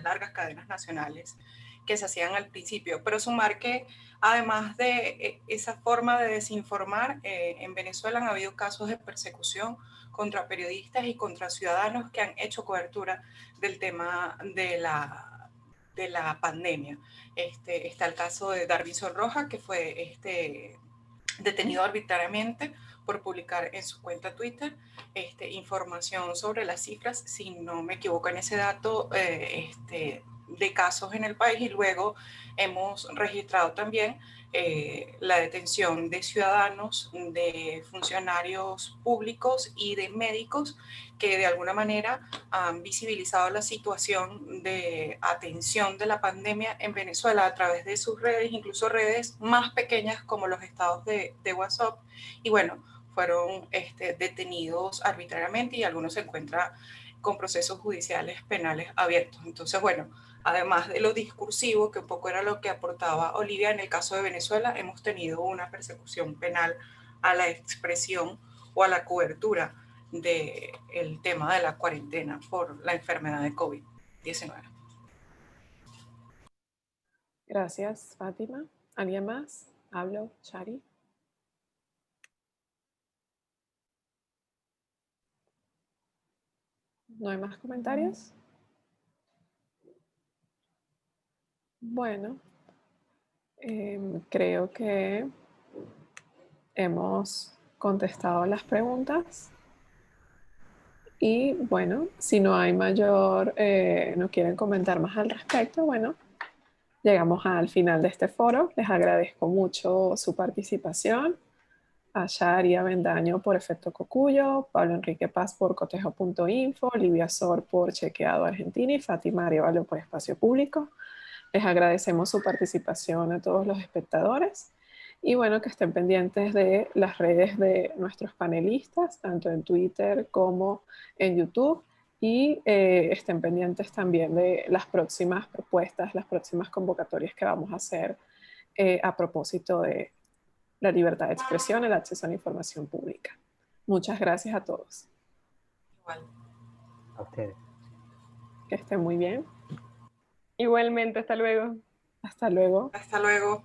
S5: largas cadenas nacionales que se hacían al principio. Pero sumar que además de esa forma de desinformar, en Venezuela han habido casos de persecución contra periodistas y contra ciudadanos que han hecho cobertura del tema de la pandemia. Está el caso de Darwinson Rojas, que fue detenido arbitrariamente por publicar en su cuenta Twitter información sobre las cifras, si no me equivoco en ese dato, de casos en el país. Y luego hemos registrado también la detención de ciudadanos, de funcionarios públicos y de médicos que de alguna manera han visibilizado la situación de atención de la pandemia en Venezuela a través de sus redes, incluso redes más pequeñas como los estados de WhatsApp. Y bueno, fueron detenidos arbitrariamente y algunos se encuentran con procesos judiciales penales abiertos. Entonces, bueno, además de lo discursivo, que un poco era lo que aportaba Olivia, en el caso de Venezuela hemos tenido una persecución penal a la expresión o a la cobertura del tema de la cuarentena por la enfermedad de COVID-19.
S1: Gracias, Fátima. ¿Alguien más? ¿Hablo, Shari? ¿No hay más comentarios? Bueno, creo que hemos contestado las preguntas. Y bueno, si no hay mayor, no quieren comentar más al respecto, bueno, llegamos al final de este foro. Les agradezco mucho su participación. A Shari Avendaño por Efecto Cocuyo, Pablo Enrique Paz por cotejo.info, Livia Sor por Chequeado Argentina y Fátima Arevalo por Espacio Público. Les agradecemos su participación a todos los espectadores y bueno, que estén pendientes de las redes de nuestros panelistas, tanto en Twitter como en YouTube, y estén pendientes también de las próximas propuestas, las próximas convocatorias que vamos a hacer a propósito de la libertad de expresión, el acceso a la información pública. Muchas gracias a todos.
S5: Igual.
S3: A ustedes.
S1: Que estén muy bien.
S4: Igualmente, hasta luego.
S1: Hasta luego.
S5: Hasta luego.